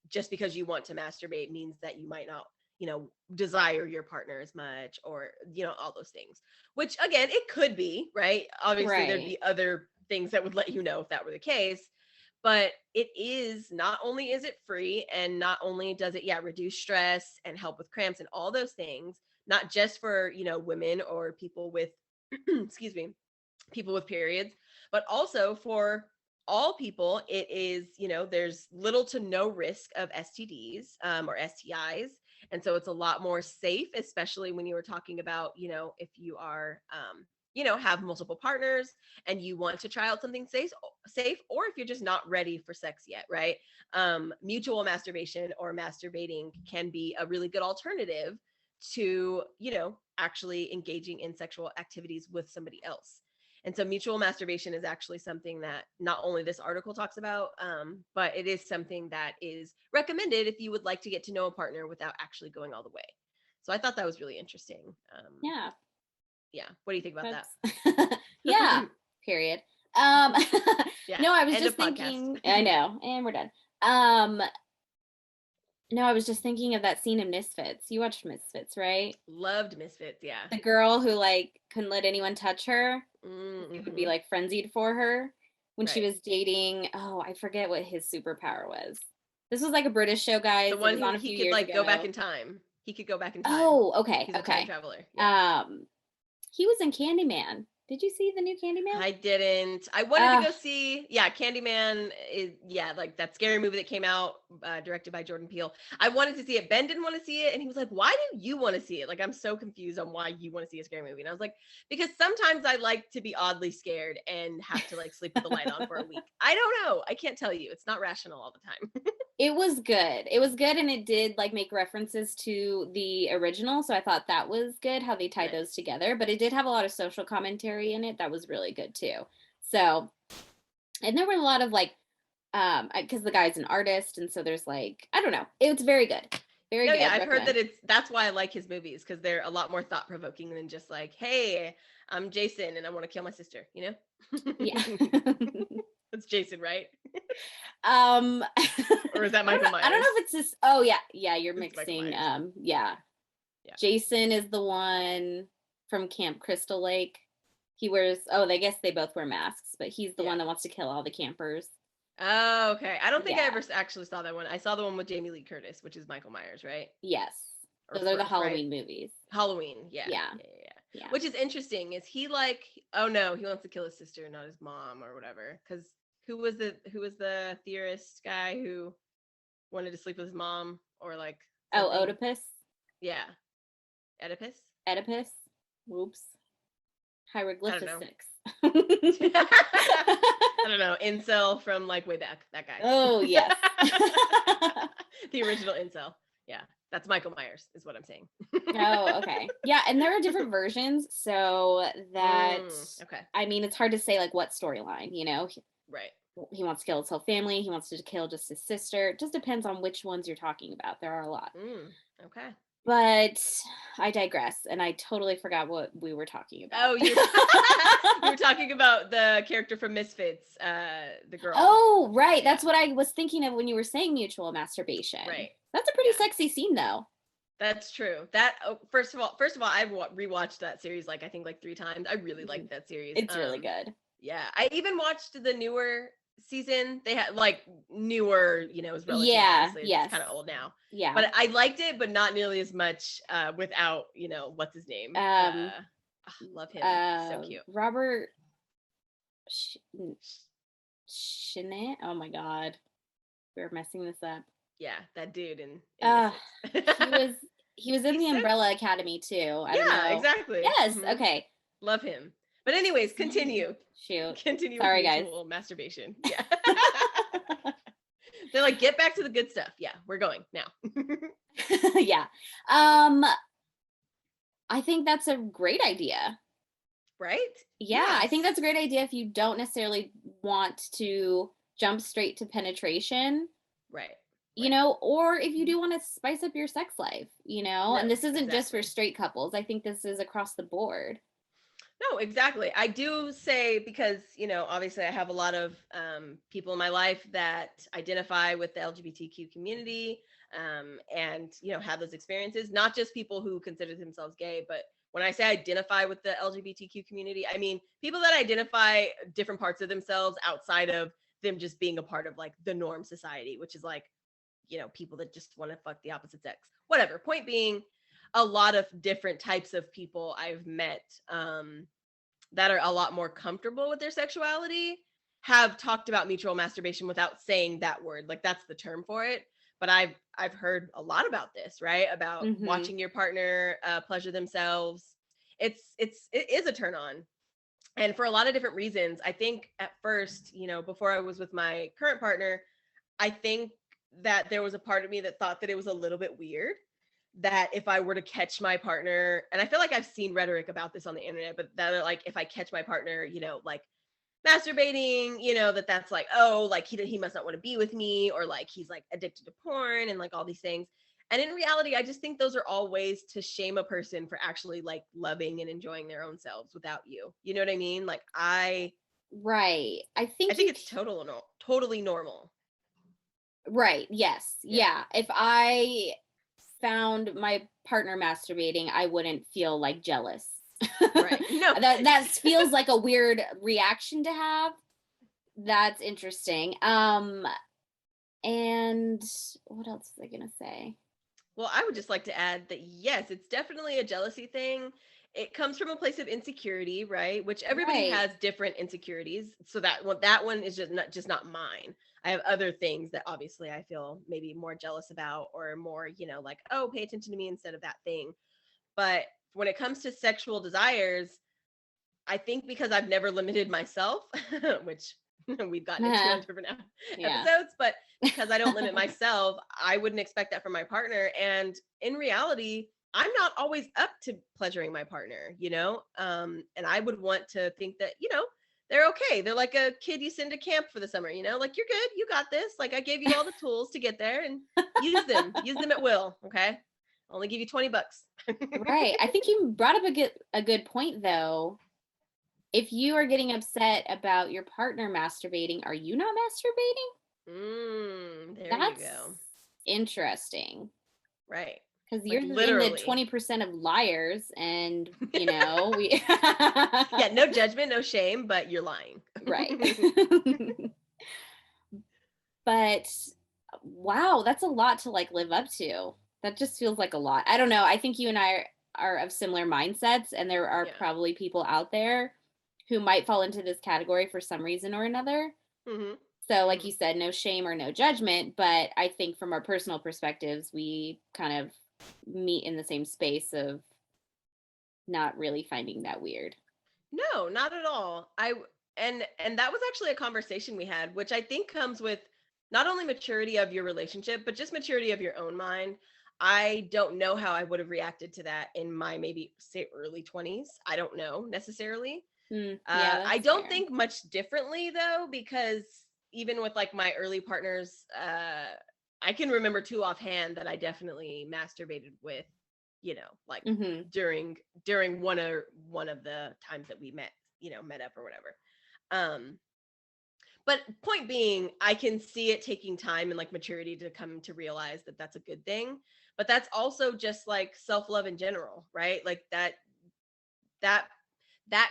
just because you want to masturbate means that you might not, desire your partner as much, or, all those things, which again, it could be, right? Obviously, there'd be other things that would let you know if that were the case. But it is, not only is it free, and not only does it, reduce stress and help with cramps and all those things, not just for, women or people with, excuse me, people with periods, but also for all people, it is, there's little to no risk of STDs or STIs. And so it's a lot more safe, especially when you were talking about, if you are, have multiple partners and you want to try out something safe, or if you're just not ready for sex yet, right? Mutual masturbation or masturbating can be a really good alternative to, actually engaging in sexual activities with somebody else. And so mutual masturbation is actually something that not only this article talks about, but it is something that is recommended if you would like to get to know a partner without actually going all the way. So I thought that was really interesting. Yeah. Yeah. What do you think about that? Yeah. Period. Yeah. No, I was just thinking. I know, and we're done. No, I was just thinking of that scene in Misfits. You watched Misfits, right? Loved Misfits, yeah. The girl who like couldn't let anyone touch her. Mm-hmm. It would be like frenzied for her when she was dating. Oh, I forget what his superpower was. This was like a British show, guys. The one it was on a few he could years like ago. Go back in time. He could go back in time. Oh, okay. He's a time traveler. Yeah. He was in Candyman. Did you see the new Candyman? I didn't. I wanted to go see, Candyman is, like that scary movie that came out, directed by Jordan Peele. I wanted to see it. Ben didn't want to see it. And he was like, why do you want to see it? Like, I'm so confused on why you want to see a scary movie. And I was like, because sometimes I like to be oddly scared and have to like sleep with the light on for a week. I don't know. I can't tell you. It's not rational all the time. It was good. It was good. And it did like make references to the original. So I thought that was good how they tied those together. But it did have a lot of social commentary in it. That was really good too. So, and there were a lot of like, because the guy's an artist. And so there's like, I don't know. It's very good. Very good. Yeah, I've heard that that's why I like his movies, because they're a lot more thought provoking than just like, hey, I'm Jason and I want to kill my sister, Yeah. That's Jason, right? Or is that Michael Myers? I don't know if it's this. Oh yeah, you're mixing. Yeah. Jason is the one from Camp Crystal Lake. He wears. Oh, I guess they both wear masks, but he's the one that wants to kill all the campers. Oh, okay. I don't think I ever actually saw that one. I saw the one with Jamie Lee Curtis, which is Michael Myers, right? Yes, those are the Halloween movies. Halloween, yeah. Which is interesting. Is he like? Oh no, he wants to kill his sister, not his mom or whatever. Because who was the theorist guy who wanted to sleep with his mom or like? Something? Oh, Oedipus. Yeah, Oedipus. Whoops. Hieroglyphics. I don't know. Incel from like way back. That guy. Oh yes. The original incel. Yeah, that's Michael Myers, is what I'm saying. Oh, okay. Yeah, and there are different versions, so that okay. I mean, it's hard to say like what storyline, Right. He wants to kill his whole family. He wants to kill just his sister. It just depends on which ones you're talking about. There are a lot. Okay. But I digress, and I totally forgot what we were talking about. Oh, you were talking about the character from Misfits, the girl. Oh, right. That's what I was thinking of when you were saying mutual masturbation. Right. That's a pretty sexy scene, though. That's true. That first of all, I've rewatched that series I think 3 times. I really liked that series. It's really good. Yeah, I even watched the newer season. They had newer, it was relatively it's kind of old now. Yeah, but I liked it, but not nearly as much without what's his name. Love him. So cute. Robert Shanette. Oh my god, we're messing this up. Yeah, that dude in he was in the Umbrella Academy too. I don't know. Exactly. Yes. Mm-hmm. Okay. Love him. But anyways, continue. Shoot. Continue. Sorry, guys. Masturbation. Yeah. They're like, get back to the good stuff. Yeah, we're going now. Yeah. I think that's a great idea. Right? Yeah, yes. I think that's a great idea if you don't necessarily want to jump straight to penetration. Right. Or if you do want to spice up your sex life, right, and this isn't just for straight couples. I think this is across the board. No, exactly. I do say, because, obviously I have a lot of people in my life that identify with the LGBTQ community and, have those experiences, not just people who consider themselves gay, but when I say identify with the LGBTQ community, I mean people that identify different parts of themselves outside of them just being a part of the norm society, which is people that just want to fuck the opposite sex, whatever. Point being, a lot of different types of people I've met that are a lot more comfortable with their sexuality. have talked about mutual masturbation without saying that word. Like that's the term for it. But I've heard a lot about this, right? About watching your partner pleasure themselves. It is a turn on. And for a lot of different reasons. I think at first, before I was with my current partner, I think that there was a part of me that thought that it was a little bit weird that if I were to catch my partner, and I feel like I've seen rhetoric about this on the internet, but that like if I catch my partner, like masturbating, that's like, oh, like he must not want to be with me, or like he's like addicted to porn and like all these things. And in reality, I just think those are all ways to shame a person for actually like loving and enjoying their own selves without you. You know what I mean? Like Right. I I think think it's totally normal. Right. Yes. Yeah. If I found my partner masturbating, I wouldn't feel like jealous. Right. No. That feels like a weird reaction to have. That's interesting. And what else was I gonna say? Well, I would just like to add that yes, it's definitely a jealousy thing. It comes from a place of insecurity, right? Which everybody Right. has different insecurities. So that one is just not mine. I have other things that obviously I feel maybe more jealous about, or more, like, oh, pay attention to me instead of that thing. But when it comes to sexual desires, I think because I've never limited myself, which we've gotten into on different Yeah. episodes, but because I don't limit myself, I wouldn't expect that from my partner. And in reality, I'm not always up to pleasuring my partner, and I would want to think that, they're okay. They're like a kid you send to camp for the summer, like, you're good, you got this. Like, I gave you all the tools to get there, and use them at will. Okay. I'll only give you $20. Right. I think you brought up a good point though. If you are getting upset about your partner masturbating, are you not masturbating? There you That's go. interesting. Right. Because Like you're in the literally. 20% of liars, and we Yeah, no judgment, no shame, but you're lying. right. But wow, that's a lot to like live up to. That just feels like a lot. I don't know. I think you and I are of similar mindsets, and there are Yeah. probably people out there who might fall into this category for some reason or another. Mm-hmm. So, like you said, no shame or no judgment. But I think from our personal perspectives, we kind of meet in the same space of not really finding that weird. No, not at all. And that was actually a conversation we had, which I think comes with not only maturity of your relationship, but just maturity of your own mind. I don't know how I would have reacted to that in my maybe say early 20s. I don't know necessarily. Yeah, I that's don't fair. think much differently though, because even with like my early partners, I can remember two offhand that I definitely masturbated with, like Mm-hmm. during one of the times that we met up or whatever. Um, but point being, I can see it taking time and like maturity to come to realize that that's a good thing. But that's also just like self love in general, right? Like that that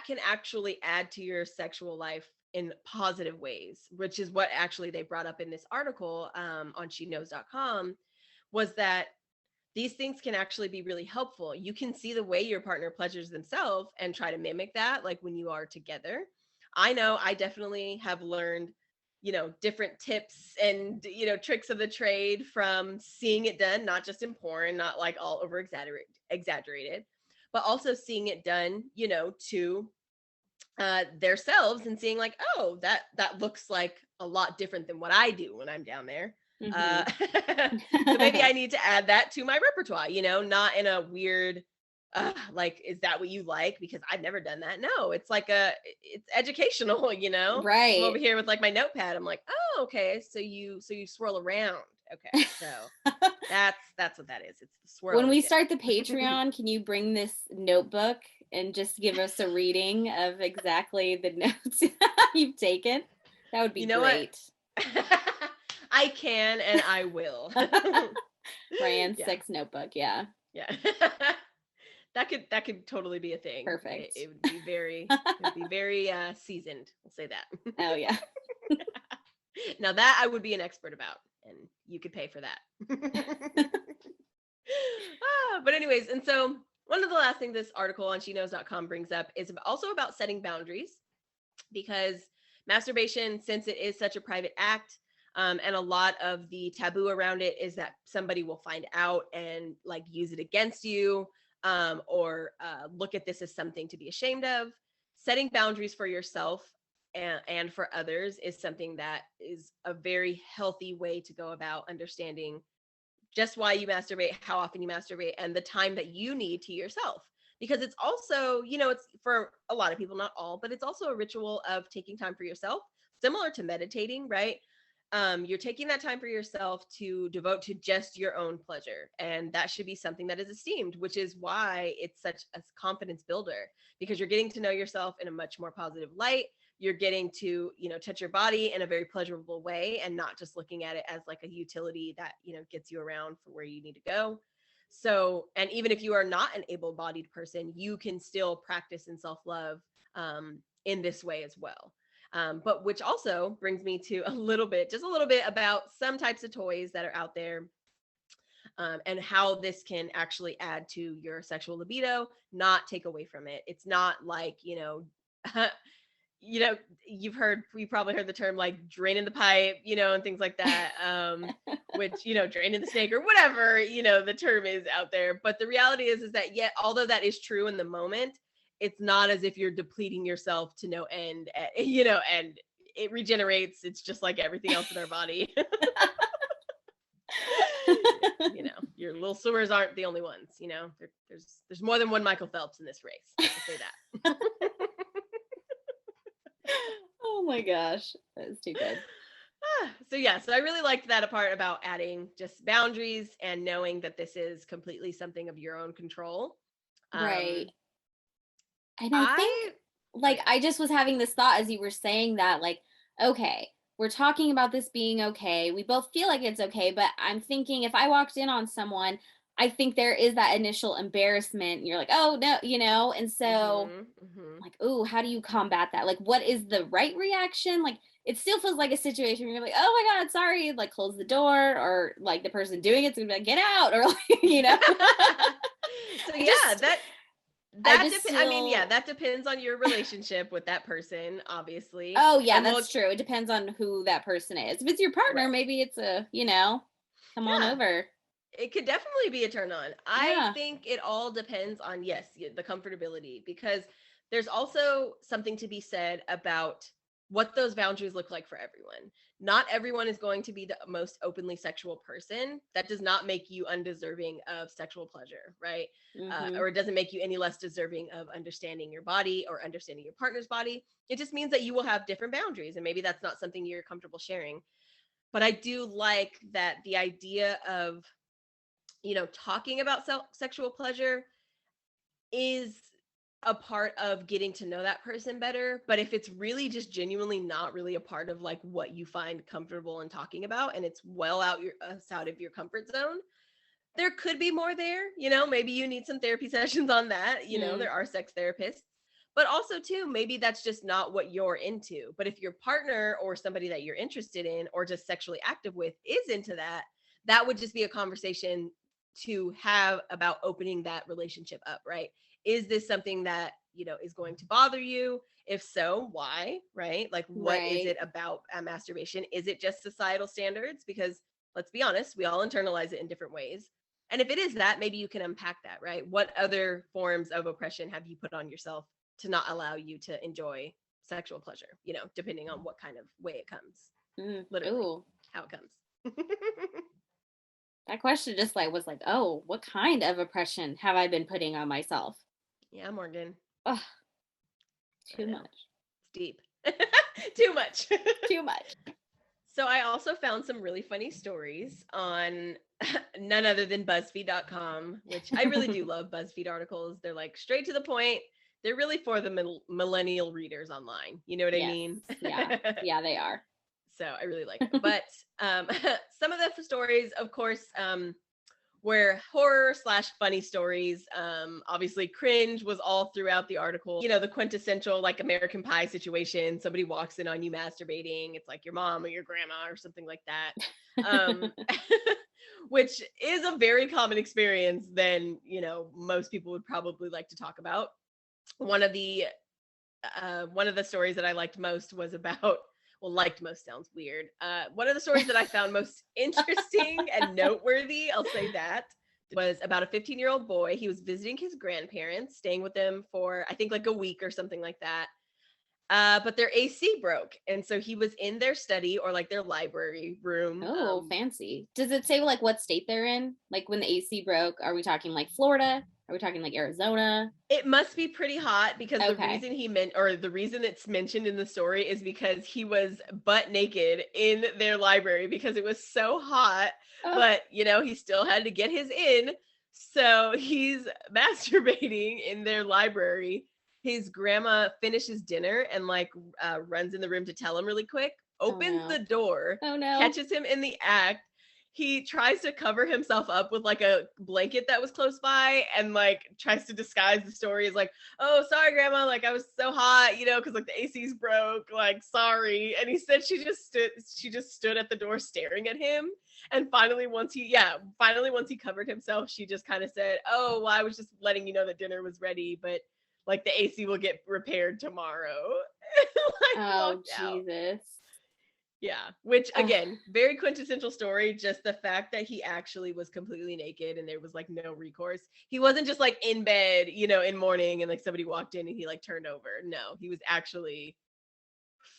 can actually add to your sexual life in positive ways, which is what actually they brought up in this article on sheknows.com, was that these things can actually be really helpful. You can see the way your partner pleasures themselves and try to mimic that, like when you are together. I know I definitely have learned, different tips and, tricks of the trade from seeing it done, not just in porn, not like all over exaggerated, but also seeing it done, to themselves, and seeing like, oh, that looks like a lot different than what I do when I'm down there. Mm-hmm. So maybe I need to add that to my repertoire, not in a weird, like, is that what you like? Because I've never done that. No, it's like it's educational, I'm over Right. here with like my notepad. I'm like, oh, okay. So you swirl around. Okay. So that's what that is. It's the When swirling we tip. start the Patreon, can you bring this notebook and just give us a reading of exactly the notes you've taken? That would be You know what? great. I can and I will. Ryan's Yeah. sex notebook. Yeah. Yeah. That could totally be a thing. It, Perfect. it would be very seasoned. We'll say that. Oh, yeah. Now that I would be an expert about, and you could pay for that. But anyways, and so one of the last things this article on sheknows.com brings up is also about setting boundaries, because masturbation, since it is such a private act, and a lot of the taboo around it is that somebody will find out and like use it against you, or look at this as something to be ashamed of. Setting boundaries for yourself and for others is something that is a very healthy way to go about understanding just why you masturbate, how often you masturbate, and the time that you need to yourself. Because it's also, it's for a lot of people, not all, but it's also a ritual of taking time for yourself, similar to meditating, right? You're taking that time for yourself to devote to just your own pleasure. And that should be something that is esteemed, which is why it's such a confidence builder, because you're getting to know yourself in a much more positive light. You're getting to, touch your body in a very pleasurable way and not just looking at it as like a utility that, gets you around for where you need to go. So, and even if you are not an able-bodied person, you can still practice in self-love in this way as well. But which also brings me to just a little bit about some types of toys that are out there, and how this can actually add to your sexual libido, not take away from it. It's not like, you probably heard the term like draining the pipe, and things like that, which, draining the snake or whatever, the term is out there. But the reality is that, yeah, although that is true in the moment, it's not as if you're depleting yourself to no end, and it regenerates. It's just like everything else in our body. Your little swimmers aren't the only ones, there's more than one Michael Phelps in this race. I'll say that. Oh my gosh, that is too good. So I really liked that part about adding just boundaries and knowing that this is completely something of your own control. Right. And I think, like, I just was having this thought as you were saying that, like, okay, we're talking about this being okay. We both feel like it's okay, but I'm thinking if I walked in on someone, I think there is that initial embarrassment. And you're like, oh no. And so like, oh, how do you combat that? Like, what is the right reaction? Like, it still feels like a situation where you're like, oh my God, sorry, like close the door, or like the person doing it's gonna be like, get out, or like, So I yeah, just, that depends on your relationship with that person, obviously. oh yeah, And that's true. It depends on who that person is. If it's your partner, right. maybe it's come on over. It could definitely be a turn on. I Yeah. think it all depends on, yes, the comfortability, because there's also something to be said about what those boundaries look like for everyone. Not everyone is going to be the most openly sexual person. That does not make you undeserving of sexual pleasure, right? Mm-hmm. Or it doesn't make you any less deserving of understanding your body or understanding your partner's body. It just means that you will have different boundaries, and maybe that's not something you're comfortable sharing. But I do like that the idea of, talking about sexual pleasure is a part of getting to know that person better. But if it's really just genuinely not really a part of like what you find comfortable in talking about, and it's well out of your comfort zone, there could be more there. Maybe you need some therapy sessions on that. There are sex therapists. But also too, maybe that's just not what you're into. But if your partner or somebody that you're interested in or just sexually active with is into that, that would just be a conversation to have about opening that relationship up, right? Is this something that, is going to bother you? If so, why, right? Like, what is it about masturbation? Is it just societal standards? Because let's be honest, we all internalize it in different ways. And if it is that, maybe you can unpack that, right? What other forms of oppression have you put on yourself to not allow you to enjoy sexual pleasure, depending on what kind of way it comes, literally Ooh. how it comes. That question just like was like, oh, what kind of oppression have I been putting on myself? Yeah, Morgan. Oh, too much. It's deep. Too much. Too much. So I also found some really funny stories on none other than BuzzFeed.com, which I really do love BuzzFeed articles. They're like straight to the point. They're really for the millennial readers online. You know what I mean? Yeah. Yeah, they are. So I really like it. But some of the stories, of course, were horror/funny stories. Obviously, cringe was all throughout the article. The quintessential like American Pie situation. Somebody walks in on you masturbating. It's like your mom or your grandma or something like that. Which is a very common experience than, most people would probably like to talk about. One of the one of the stories that I liked most was about, well, liked most sounds weird. One of the stories that I found most interesting and noteworthy, I'll say that, was about a 15-year-old boy. He was visiting his grandparents, staying with them for, I think, like a week or something like that. But their AC broke. And so he was in their study or like their library room. Oh, fancy. Does it say like what state they're in? Like when the AC broke, are we talking like Florida? Are we talking like Arizona? It must be pretty hot because the Okay. reason he meant, or the reason it's mentioned in the story is because he was butt naked in their library because it was so hot, Oh, but you know, he still had to get his in. So he's masturbating in their library. His grandma finishes dinner and like runs in the room to tell him really quick, opens no. the door, Oh no. catches him in the act. He tries to cover himself up with like a blanket that was close by and like tries to disguise the story as like, oh, sorry, grandma, like I was so hot, you know, because like the AC's broke, like sorry. And he said she just stood at the door staring at him. And finally once he covered himself, she just kind of said, oh, well, I was just letting you know that dinner was ready, but like the AC will get repaired tomorrow. Like, Oh, out. Jesus. Yeah, which again, very quintessential story. Just the fact that he actually was completely naked and there was like no recourse. He wasn't just like in bed, you know, in morning and like somebody walked in and he like turned over. No, he was actually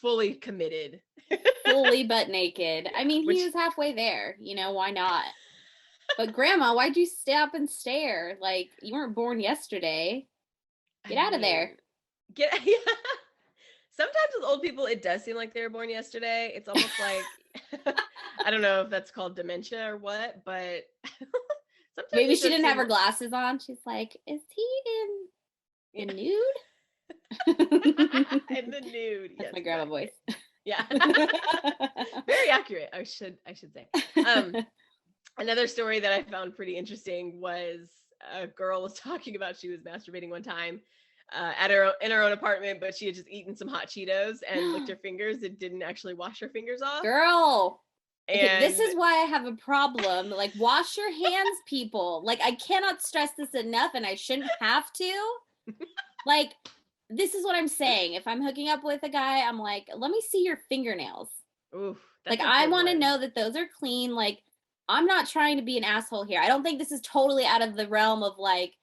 fully committed. Fully butt naked. I mean, Which he was halfway there, you know, why not? But grandma, why'd you stop and stare? Like, you weren't born yesterday. Get I out of mean, there. yeah. Sometimes with old people, it does seem like they were born yesterday. It's almost like I don't know if that's called dementia or what, but sometimes Maybe it she does didn't have seem her glasses on. She's like, is he in the nude? in the nude. That's Yes, my grandma exactly. voice. Yeah. Very accurate. I should say. Another story that I found pretty interesting was a girl was talking about she was masturbating one time in her own apartment, but she had just eaten some hot Cheetos and licked her fingers. It didn't actually wash her fingers off. Girl. Okay, this And is why I have a problem. Like, wash your hands, people. Like, I cannot stress this enough, and I shouldn't have to. Like, this is what I'm saying. If I'm hooking up with a guy, I'm like, let me see your fingernails. oof, Like, that's a I good want to one. know that those are clean. Like, I'm not trying to be an asshole here. I don't think this is totally out of the realm of like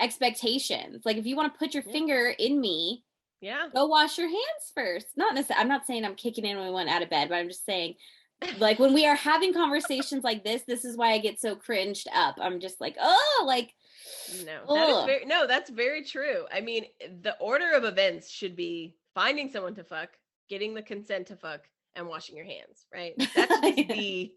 expectations. Like, if you want to put your finger in me, Yeah. go wash your hands first. Not necessarily, I'm not saying I'm kicking anyone out of bed, but I'm just saying, like, when we are having conversations like this is why I get so cringed up. I'm just like, oh, like, That's very true. I mean, the order of events should be finding someone to fuck, getting the consent to fuck, and washing your hands, right? That should just be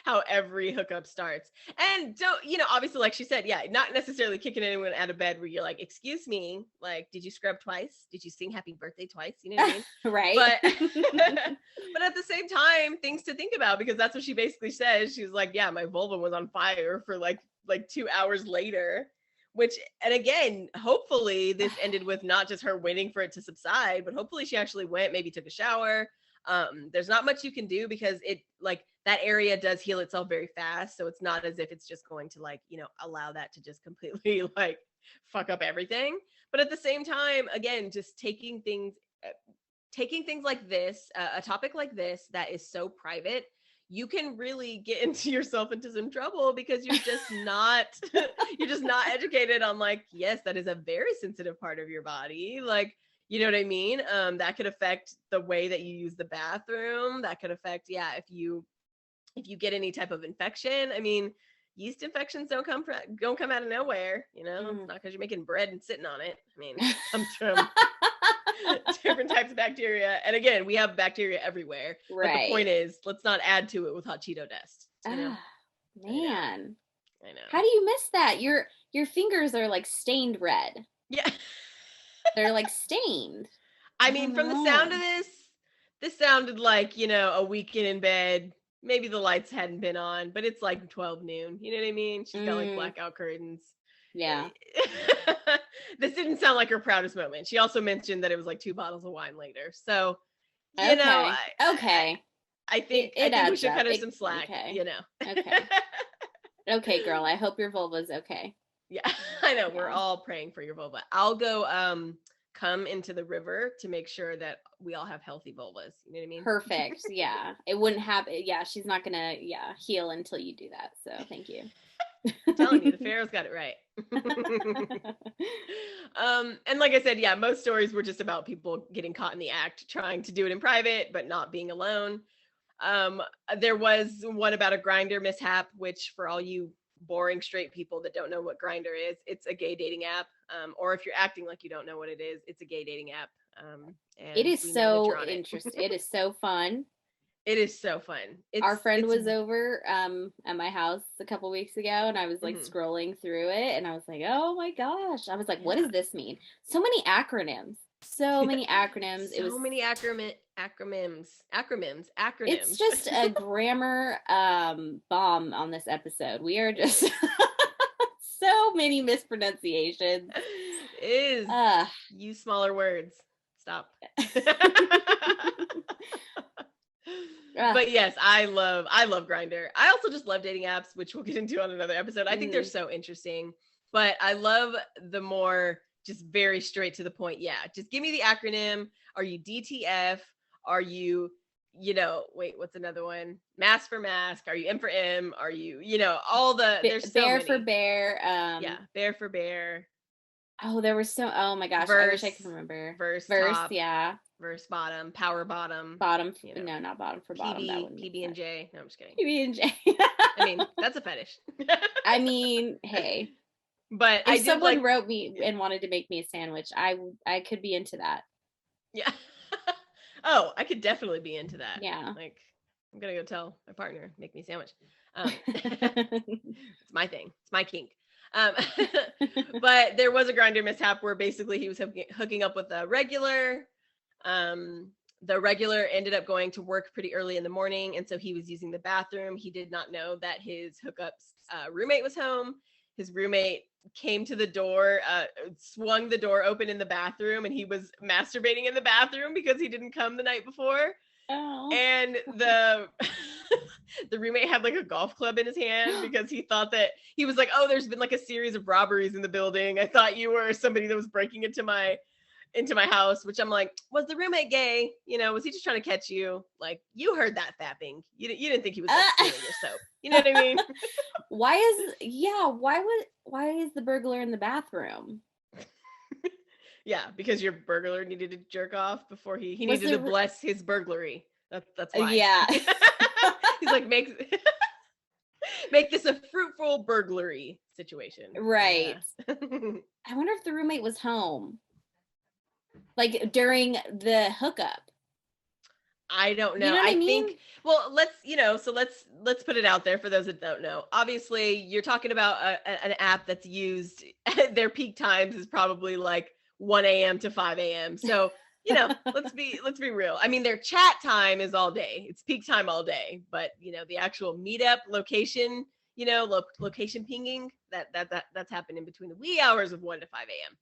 how every hookup starts. And don't, you know, obviously, like she said, yeah, not necessarily kicking anyone out of bed where you're like, excuse me, like, did you scrub twice? Did you sing happy birthday twice? You know what I mean? right. But at the same time, things to think about, because that's what she basically says. She was like, yeah, my vulva was on fire for like 2 hours later. Which, and again, hopefully this ended with not just her waiting for it to subside, but hopefully she actually went, maybe took a shower. There's not much you can do because it, like, that area does heal itself very fast. So it's not as if it's just going to, like, you know, allow that to just completely like fuck up everything. But at the same time, again, just taking things like this, a topic like this that is so private, you can really get yourself into some trouble because you're just not educated on, like, yes, that is a very sensitive part of your body. Like, you know what I mean? That could affect the way that you use the bathroom. That could affect, if you get any type of infection. I mean, yeast infections don't come out of nowhere. You know, it's not because you're making bread and sitting on it. I mean, it comes from different types of bacteria. And again, we have bacteria everywhere. Right. But the point is, let's not add to it with hot Cheeto dust. You know? Man. I know. How do you miss that? Your fingers are like stained red. Yeah. They're like stained. I mean, from the sound of this sounded like, you know, a weekend in bed. Maybe the lights hadn't been on, but it's like 12 noon. You know what I mean? She's got like blackout curtains. Yeah. This didn't sound like her proudest moment. She also mentioned that it was like 2 bottles of wine later. So, you know, I think we should cut her some slack, you know. Okay, girl. I hope your vulva's okay. Yeah, I know. Yeah. We're all praying for your vulva. I'll go come into the river to make sure that we all have healthy vulvas. You know what I mean? Perfect. Yeah. It wouldn't happen. Yeah. She's not going to, heal until you do that. So thank you. I'm telling you, the Pharaoh's got it right. And like I said, yeah, most stories were just about people getting caught in the act, trying to do it in private, but not being alone. There was one about a Grindr mishap, which for all you boring straight people that don't know what Grindr is, it's a gay dating app. Or if you're acting like you don't know what it is, it's a gay dating app. And it is we know that so you're on it. interesting. It is so fun. It is so fun. Our friend was over at my house a couple weeks ago, and I was like scrolling through it, and I was like, oh my gosh. I was like, what does this mean? So many acronyms. So many acronyms. So many acronyms. It's just a grammar bomb on this episode. We are just so many mispronunciations. Is use smaller words. Stop. But yes, I love Grindr. I also just love dating apps, which we'll get into on another episode. I think they're so interesting, but I love the more just very straight to the point. Yeah, just give me the acronym. Are you DTF? Are you, wait, what's another one? Mask for mask. Are you M for M? Are you, all the there's so bear many. for bear. Yeah, bear for bear. Oh, there was so. Oh my gosh, verse, I wish I could remember. Verse, top, yeah. Verse, bottom, power, bottom. Bottom. No, not bottom for bottom. PB and J. No, I'm just kidding. PB and J. I mean, that's a fetish. I mean, hey. But if someone wrote me and wanted to make me a sandwich, I could be into that. Yeah. Oh, I could definitely be into that. Yeah. Like, I'm gonna go tell my partner, make me a sandwich. It's my thing. It's my kink. But there was a Grindr mishap where basically he was hooking up with a regular. The regular ended up going to work pretty early in the morning, and so he was using the bathroom. He did not know that his hookup's roommate was home. His roommate came to the door, swung the door open in the bathroom, and he was masturbating in the bathroom because he didn't come the night before. Oh. And the roommate had like a golf club in his hand because he thought that he was like, oh, there's been like a series of robberies in the building. I thought you were somebody that was breaking into my house, which I'm like, was the roommate gay? Was he just trying to catch you? Like, you heard that fapping. You didn't think he was like stealing your soap. You know what I mean? why is the burglar in the bathroom? Yeah, because your burglar needed to jerk off before he needed to bless his burglary. That's why. Yeah. He's like, make this a fruitful burglary situation. Right. Yeah. I wonder if the roommate was home. Like during the hookup. I don't know. You know what I mean? think, well, let's put it out there for those that don't know. Obviously, you're talking about an app that's used, their peak times is probably like 1 a.m. to 5 a.m. So, let's be real. I mean, their chat time is all day. It's peak time all day. But, the actual meetup location, location pinging, that's happened in between the wee hours of 1 to 5 a.m.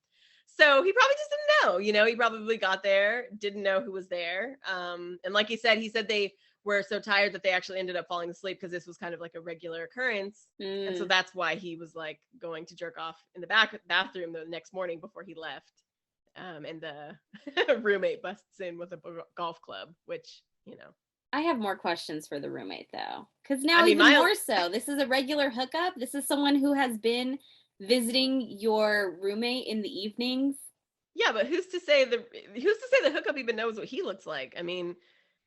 So he probably just didn't know, he probably got there, didn't know who was there. And like he said they were so tired that they actually ended up falling asleep because this was kind of like a regular occurrence. And so that's why he was like going to jerk off in the bathroom the next morning before he left. And the roommate busts in with a golf club, which, I have more questions for the roommate though. Because now even more so, this is a regular hookup. This is someone who has been visiting your roommate in the evenings. Yeah, but who's to say the hookup even knows what he looks like? I mean,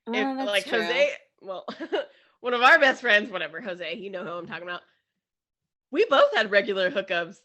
if like true. Jose, well, one of our best friends, whatever, Jose, you know who I'm talking about. We both had regular hookups.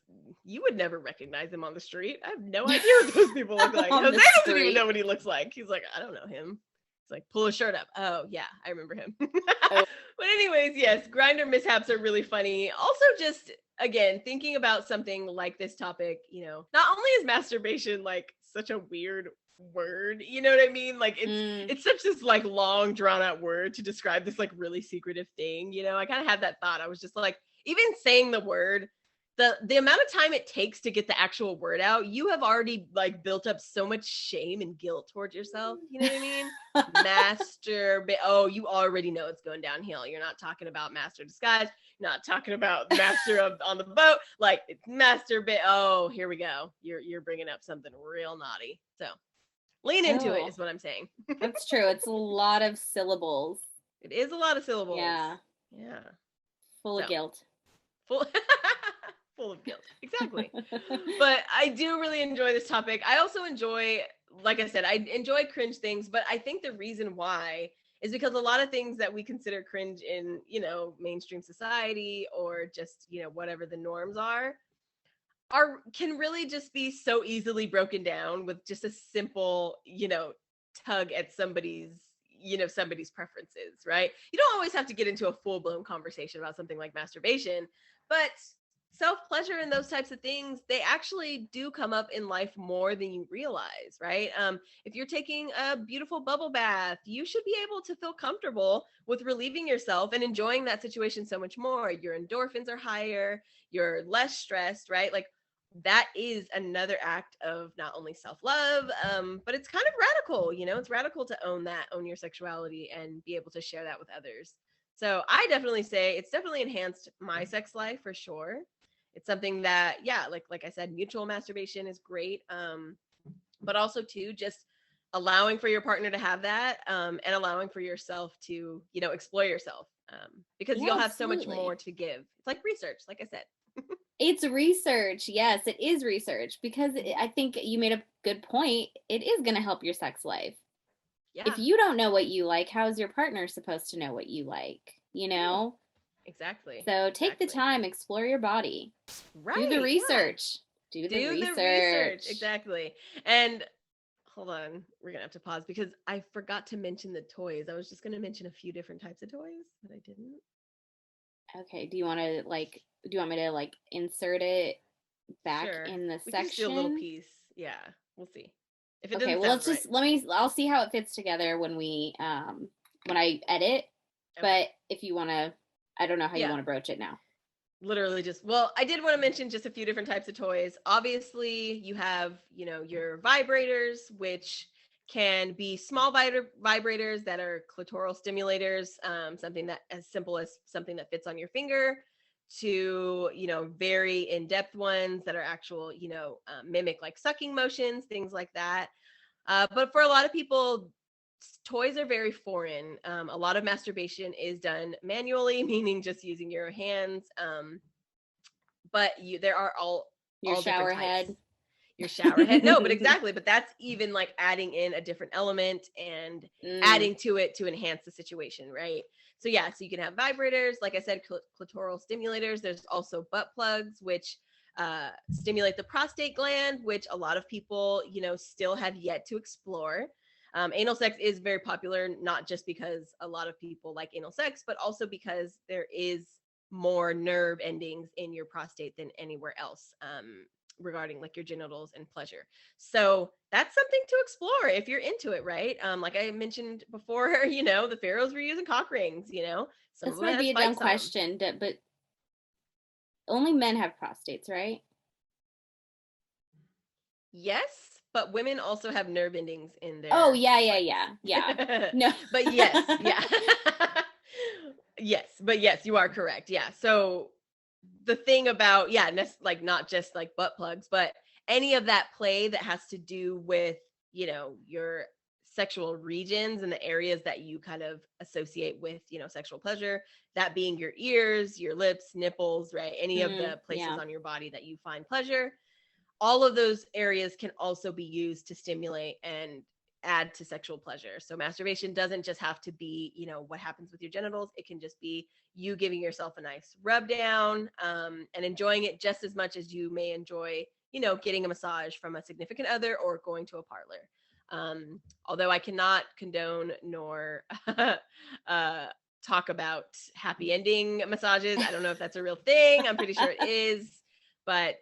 You would never recognize him on the street. I have no idea what those people look like. Jose doesn't even know what he looks like. He's like, I don't know him. He's like, pull his shirt up. Oh yeah, I remember him. But anyways, yes, Grindr mishaps are really funny. Also, just again, thinking about something like this topic, not only is masturbation like such a weird word, you know what I mean? Like it's such this like long drawn out word to describe this like really secretive thing. I kind of had that thought. I was just like, even saying the word the amount of time it takes to get the actual word out, you have already like built up so much shame and guilt towards yourself. You know what I mean? Masturbate. Oh, you already know it's going downhill. You're not talking about master disguise. You're not talking about master on the boat. Like it's masturbate. Oh, here we go. You're bringing up something real naughty. So lean into it is what I'm saying. That's true. It's a lot of syllables. It is a lot of syllables. Yeah. Yeah. Full of guilt. Full of guilt. Exactly. But I do really enjoy this topic. I also enjoy, like I said, I enjoy cringe things, but I think the reason why is because a lot of things that we consider cringe in, you know, mainstream society or just, you know, whatever the norms are can really just be so easily broken down with just a simple, you know, tug at somebody's preferences, right? You don't always have to get into a full-blown conversation about something like masturbation, but self-pleasure and those types of things, they actually do come up in life more than you realize, right? If you're taking a beautiful bubble bath, you should be able to feel comfortable with relieving yourself and enjoying that situation so much more. Your endorphins are higher, you're less stressed, right? Like that is another act of not only self-love, but it's kind of radical, you know, it's radical to own your sexuality and be able to share that with others. So I definitely say it's definitely enhanced my sex life for sure. It's something that, yeah, like I said, mutual masturbation is great. But also too, just allowing for your partner to have that, and allowing for yourself to, you know, explore yourself, because you'll have so much more to give. It's like research, like I said. It's research. Yes, it is research because I think you made a good point. It is going to help your sex life. Yeah. If you don't know what you like, how is your partner supposed to know what you like? You know? Exactly. So take the time, explore your body. Right. Do the research. Yeah. Do the research. Exactly. And hold on, we're going to have to pause because I forgot to mention the toys. I was just going to mention a few different types of toys, but I didn't. Okay. Do you want me to like insert it back in the section? We can just do a little piece. Yeah, we'll see. If it well, let's just I'll see how it fits together when I edit. Okay. But if you want to, I don't know how you want to broach it now. Literally I did want to mention just a few different types of toys. Obviously, you have, you know, your vibrators, which can be small vibrators that are clitoral stimulators, something that as simple as something that fits on your finger, to, you know, very in-depth ones that are actual, you know, mimic like sucking motions, things like that. But for a lot of people, toys are very foreign. A lot of masturbation is done manually, meaning just using your hands. But there are all shower head. Your shower head. No, but exactly. But that's even like adding in a different element and adding to it to enhance the situation, right? So yeah, so you can have vibrators, like I said, clitoral stimulators. There's also butt plugs, which stimulate the prostate gland, which a lot of people, you know, still have yet to explore. Anal sex is very popular, not just because a lot of people like anal sex, but also because there is more nerve endings in your prostate than anywhere else, regarding like your genitals and pleasure. So that's something to explore if you're into it, right? Like I mentioned before, you know, the pharaohs were using cock rings, you know. This might be a dumb question, but only men have prostates, right? Yes, but women also have nerve endings in their yeah. No. But yes, yeah. Yes, you are correct. Yeah. So the thing about, like not just like butt plugs, but any of that play that has to do with, you know, your sexual regions and the areas that you kind of associate with, you know, sexual pleasure, that being your ears, your lips, nipples, right? Any of the places on your body that you find pleasure. All of those areas can also be used to stimulate and add to sexual pleasure. So masturbation doesn't just have to be, you know, what happens with your genitals. It can just be you giving yourself a nice rub down, and enjoying it just as much as you may enjoy, you know, getting a massage from a significant other or going to a parlor. Although I cannot condone nor talk about happy ending massages. I don't know if that's a real thing. I'm pretty sure it is. But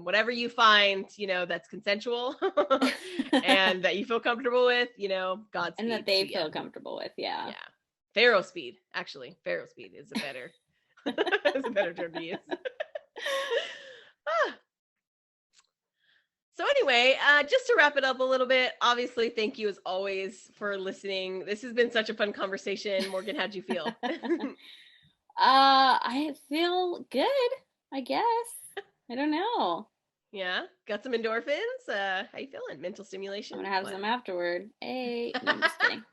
whatever you find, you know, that's consensual and that you feel comfortable with, you know, Godspeed. And that they feel comfortable with, yeah. Yeah. Pharaoh speed, actually. Pharaoh speed is a better, is a better term to use. Ah. So anyway, just to wrap it up a little bit, obviously, thank you as always for listening. This has been such a fun conversation. Morgan, how'd you feel? I feel good, I guess. I don't know. Yeah, got some endorphins. How you feeling? Mental stimulation? I'm gonna have some afterward. Hey, no, I'm just kidding.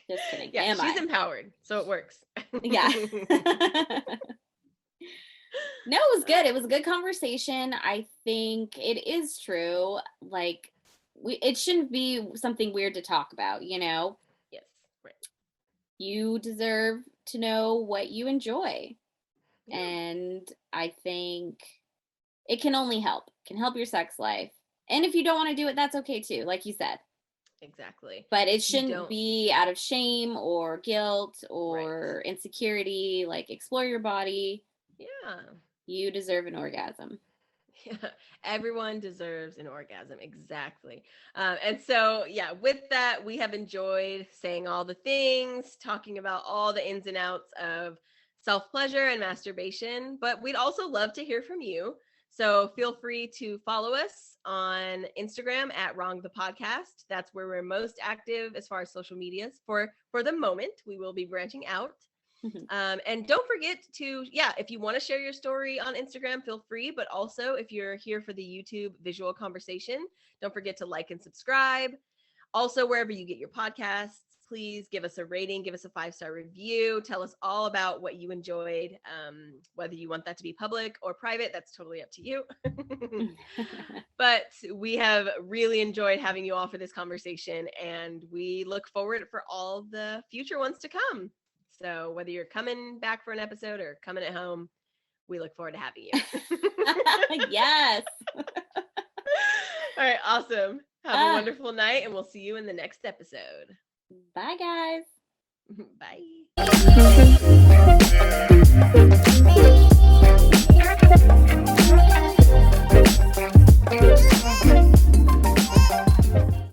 Just kidding. Yeah, she's empowered, so it works. Yeah. No, it was good. It was a good conversation. I think it is true. Like, it shouldn't be something weird to talk about, you know? Yes, right. You deserve to know what you enjoy. Yeah. And I think it can only help. It can help your sex life. And if you don't want to do it, that's okay too, like you said. Exactly. But it shouldn't be out of shame or guilt or insecurity. Like, explore your body. Yeah. You deserve an orgasm. Yeah, everyone deserves an orgasm. Exactly. And so, yeah, with that, we have enjoyed saying all the things, talking about all the ins and outs of self-pleasure and masturbation, but we'd also love to hear from you. So feel free to follow us on Instagram at Wrong the Podcast. That's where we're most active as far as social medias for the moment. We will be branching out. And don't forget to, if you want to share your story on Instagram, feel free. But also, if you're here for the YouTube visual conversation, don't forget to like and subscribe. Also, wherever you get your podcasts, please give us a rating, give us a 5-star review. Tell us all about what you enjoyed. Whether you want that to be public or private, that's totally up to you. But we have really enjoyed having you all for this conversation, and we look forward for all the future ones to come. So whether you're coming back for an episode or coming at home, we look forward to having you. Yes. All right. Awesome. Have a wonderful night, and we'll see you in the next episode. Bye, guys. Bye.